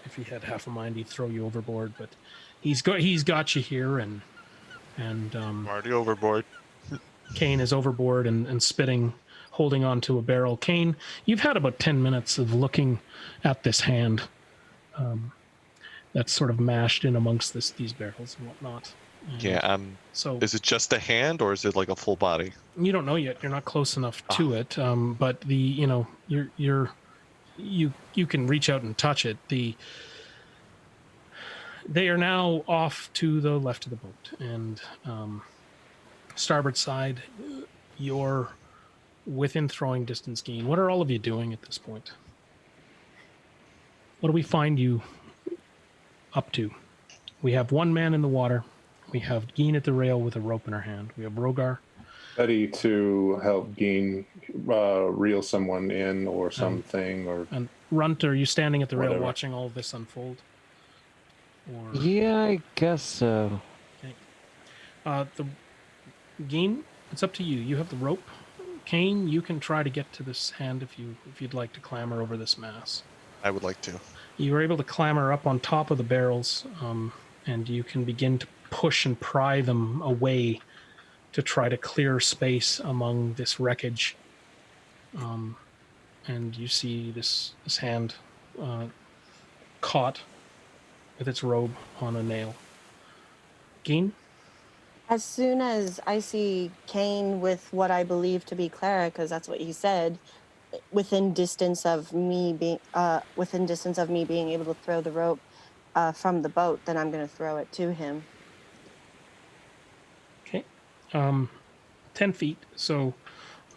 if he had half a mind, he'd throw you overboard. But he's got you here, and I'm already overboard. Kane is overboard and spitting, holding onto a barrel. Kane, you've had about 10 minutes of looking at this hand that's sort of mashed in amongst these barrels and whatnot. Yeah. So Is it just a hand, or is it like a full body? you don't know yet. You're not close enough to it. But you can reach out and touch it. They are now off to the left of the boat, and starboard side, you're within throwing distance, Geen. What are all of you doing at this point? What do we find you up to? We have one man in the water. We have Geen at the rail with a rope in her hand. We have Rogar. Ready to help Geen reel someone in or something, or And Runt, are you standing at the rail Whatever. watching all of this unfold? Or Yeah, I guess so. Geen, it's up to you. You have the rope. Kane, you can try to get to this hand if you'd like to clamber over this mass. I would like to. You were able to clamber up on top of the barrels, and you can begin to push and pry them away to try to clear space among this wreckage. And you see this hand caught with its robe on a nail. Geen? As soon as I see Kane with what I believe to be Clara, because that's what he said, within distance of me being able to throw the rope, from the boat, then I'm going to throw it to him. Okay. 10 feet. So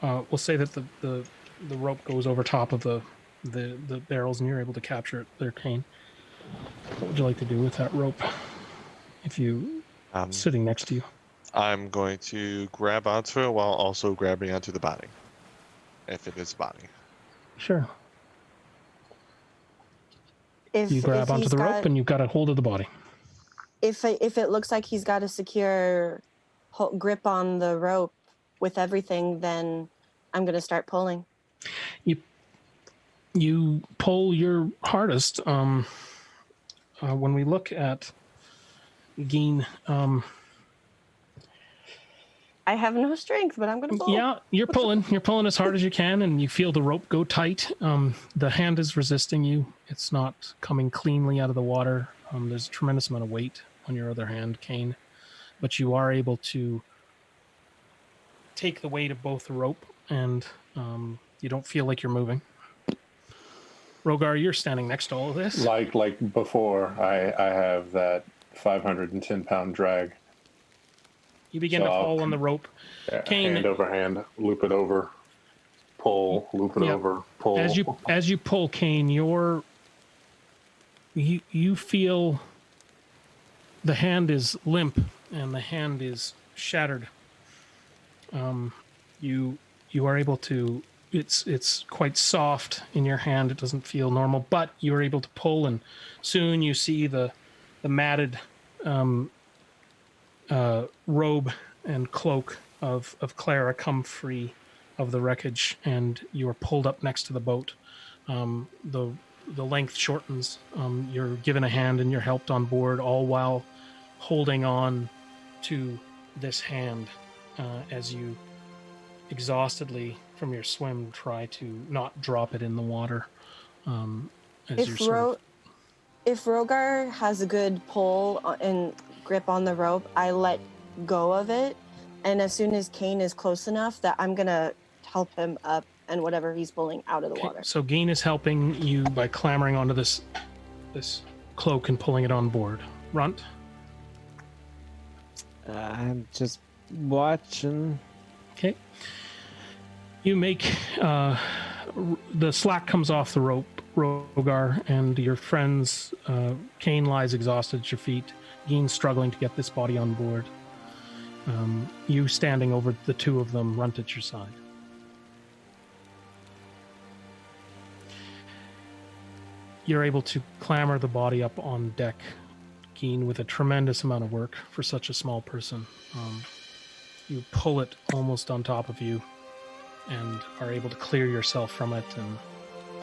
we'll say that the rope goes over top of the barrels and you're able to capture it there, Kane. What would you like to do with that rope if you sitting next to you? I'm going to grab onto it while also grabbing onto the body. If it is body. Sure. If You grab onto he's the got, rope and you've got a hold of the body. if it looks like he's got a secure grip on the rope with everything, then I'm going to start pulling. You pull your hardest. When we look at Geen, I have no strength, but I'm going to pull. yeah, you're pulling. You're pulling as hard as you can, and you feel the rope go tight. The hand is resisting you. It's not coming cleanly out of the water. There's a tremendous amount of weight on your other hand, Kane, but you are able to take the weight of both the rope, and you don't feel like you're moving. Rogar, you're standing next to all of this. Like before, I have that 510-pound drag. You begin to fall on the rope. Kane, hand over hand, loop it over, pull, loop it over, pull. As you pull, Kane, you feel the hand is limp and the hand is shattered. You are able to. It's quite soft in your hand. It doesn't feel normal, but you are able to pull, and soon you see the matted robe and cloak of Clara come free of the wreckage, and you are pulled up next to the boat. The length shortens. You're given a hand and you're helped on board, all while holding on to this hand as you exhaustedly from your swim try to not drop it in the water. If Rogar has a good pull and grip on the rope, I let go of it, and as soon as Kane is close enough, that I'm gonna help him up and whatever he's pulling out of the water. So Geen is helping you by clambering onto this cloak and pulling it on board. Runt? I'm just watching. Okay. You make the slack comes off the rope, Rogar, and your friends. Kane lies exhausted at your feet. Geen struggling to get this body on board. You standing over the two of them, Runt at your side. You're able to clamber the body up on deck, Geen, with a tremendous amount of work for such a small person. You pull it almost on top of you and are able to clear yourself from it, and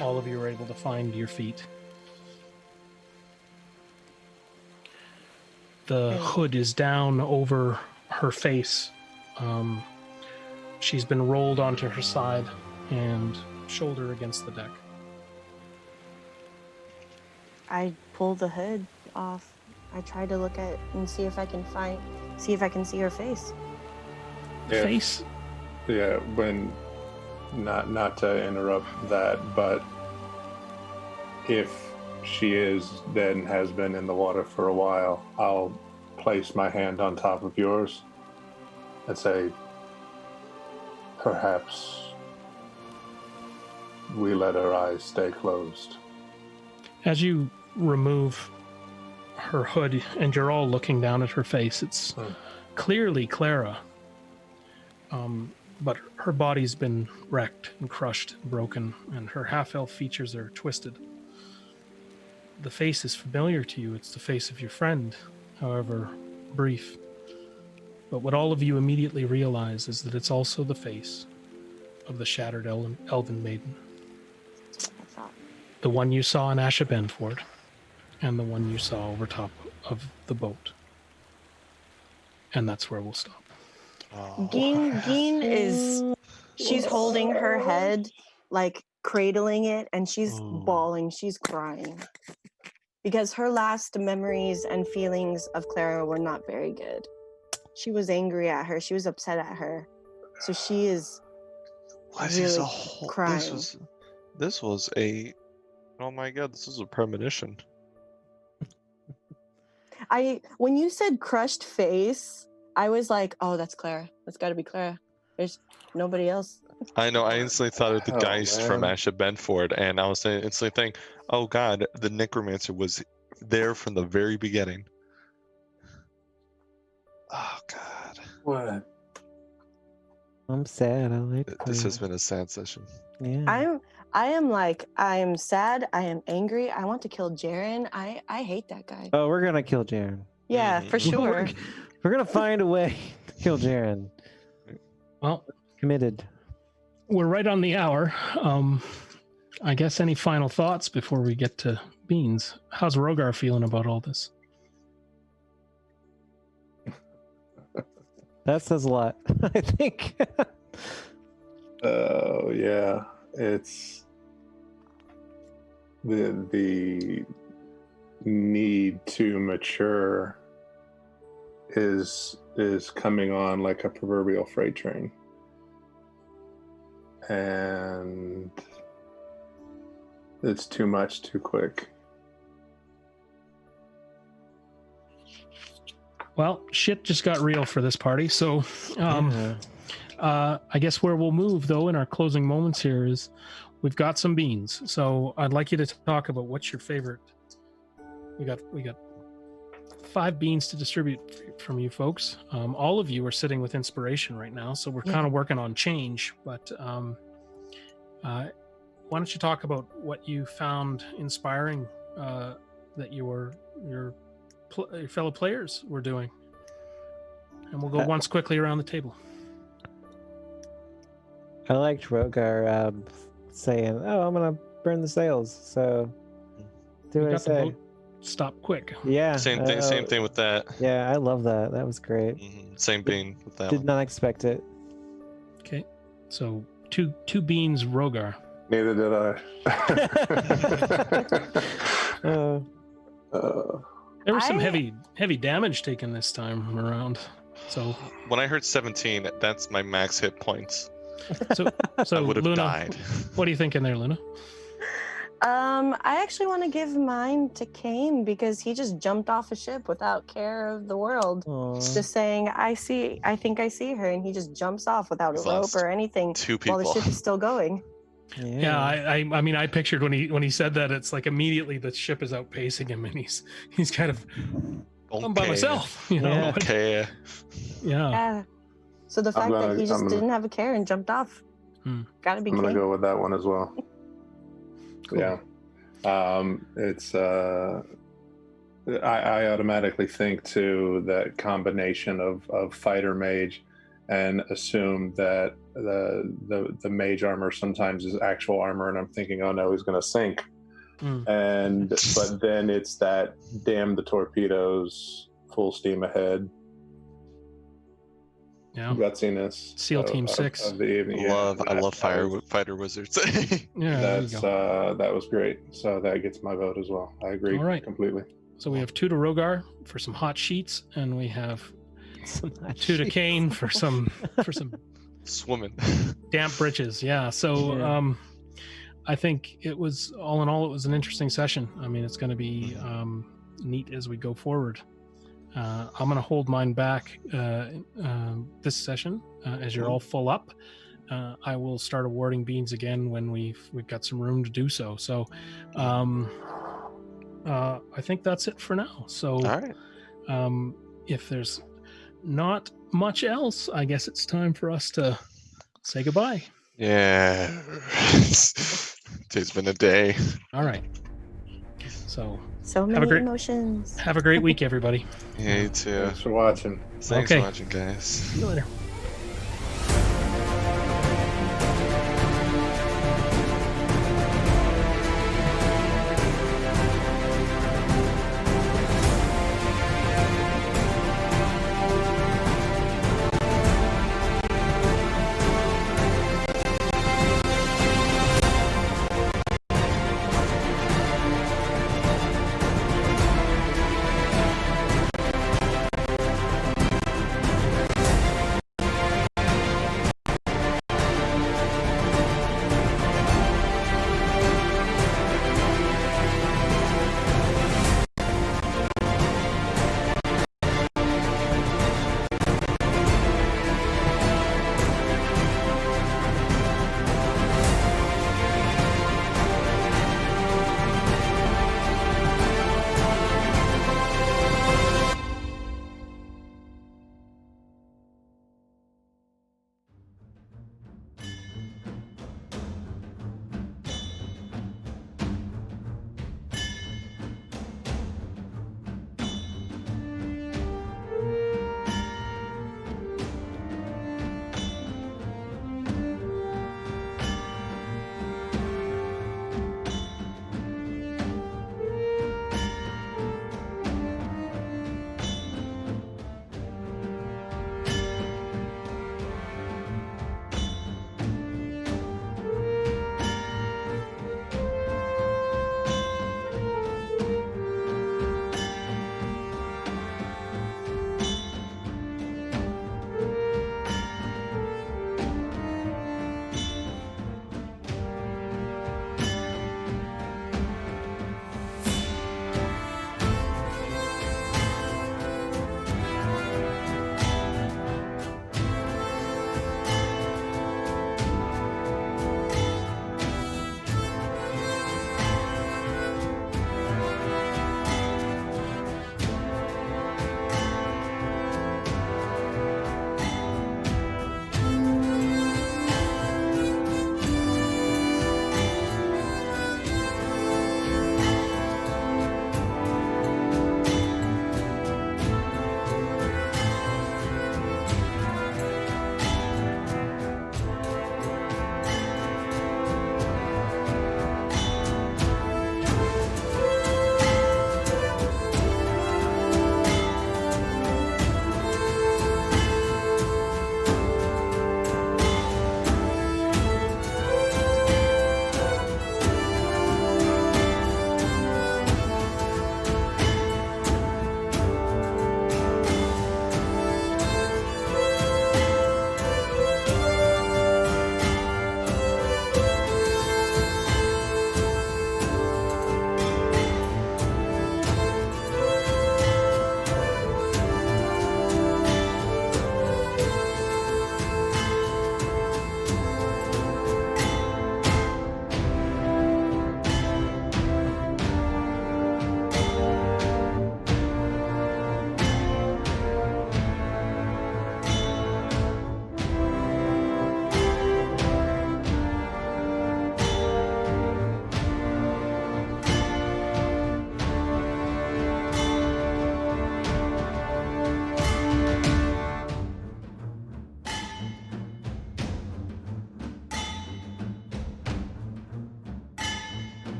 all of you are able to find your feet. The hood is down over her face. She's been rolled onto her side and shoulder against the deck. I pull the hood off. I try to look at and see if I can see her face. Face? Yeah, when not to interrupt that, but if she is dead and has been in the water for a while, I'll place my hand on top of yours and say, perhaps we let her eyes stay closed. As you remove her hood and you're all looking down at her face, it's clearly Clara. But her body's been wrecked and crushed and broken, and her half-elf features are twisted. The face is familiar to you. It's the face of your friend, however brief. But what all of you immediately realize is that it's also the face of the shattered elven maiden. The one you saw in Asha Benford, and the one you saw over top of the boat. And that's where we'll stop. Geen is, she's holding her head, like cradling it, and she's bawling, she's crying. Because her last memories and feelings of Clara were not very good. She was angry at her, she was upset at her. So she is really crying. This was a, oh my god, this was a premonition. When you said crushed face, I was like, oh, that's Clara. That's got to be Clara. There's nobody else. I know. I instantly thought of the Oh, Geist from man. Asha Benford, and I was instantly thinking, "Oh God, the Necromancer was there from the very beginning." Oh God, What? I'm sad. I like this has Clara. been a sad session. Yeah. I am sad. I am angry. I want to kill Jaren. I hate that guy. Oh, we're gonna kill Jaren. Yeah, for Mhm. sure. We're gonna find a way to kill Jaren. Well, Committed. we're right on the hour. I guess any final thoughts before we get to Beans? How's Rogar feeling about all this? That says a lot, I think. Oh yeah, it's the need to mature is coming on like a proverbial freight train, and it's too much too quick. Well, shit just got real for this party. So, Yeah. I guess where we'll move though in our closing moments here is we've got some beans. So I'd like you to talk about what's your favorite. We got 5 beans to distribute from you folks. All of you are sitting with inspiration right now, so we're kind of working on change. But why don't you talk about what you found inspiring that your fellow players were doing, and we'll go once quickly around the table. I liked Rogar saying, "Oh, I'm gonna burn the sails." So, do You what I got the say. vote stop quick. Yeah. Same thing. Same thing with that. Yeah, I love that. That was great. Same bean with that Did one. not expect it. Okay, so two beans, Rogar. Neither did I. Uh, There was some I- heavy damage taken this time around. So When I heard 17, that's my max hit points. so I would have Luna, died. what are you thinking there, Luna? I actually want to give mine to Kane because he just jumped off a ship without care of the world. aw. Just saying, I think I see her, and he just jumps off without a He's rope lost or anything 2 while people. the ship is still going. Yeah, I mean, I pictured when he said that, it's like immediately the ship is outpacing him, and he's kind of I'm by Okay. myself, you know. Yeah. Okay. Yeah. Yeah. So the fact that he just didn't have a care and jumped off, gotta be I'm gonna Kane. go with that one as well. Cool. Yeah. It's I automatically think to that combination of fighter mage, and assume that the mage armor sometimes is actual armor, and I'm thinking, oh no, he's gonna sink. But then it's that damn the torpedoes, full steam ahead. Yeah. Gutsiness. SEAL Team 6. Of the evening. I love fighter wizards. Yeah, there you That's go. that was great. So that gets my vote as well. I agree All right. completely. So we have 2 to Rogar for some hot sheets, and we have Some 2 to sheets. Kane for some Swimming. damp britches. Yeah. So Yeah. I think it was all in all, it was an interesting session. I mean, it's going to be neat as we go forward. I'm going to hold mine back this session as you're all full up. I will start awarding beans again when we've got some room to do so. So I think that's it for now. So All right. if there's not much else, I guess it's time for us to say goodbye. Yeah. Today's been a day. All right. So So Have a many great- emotions. have a great week, everybody. Yeah, you too. Thanks for watching. Thanks Okay. for watching, guys. See you later.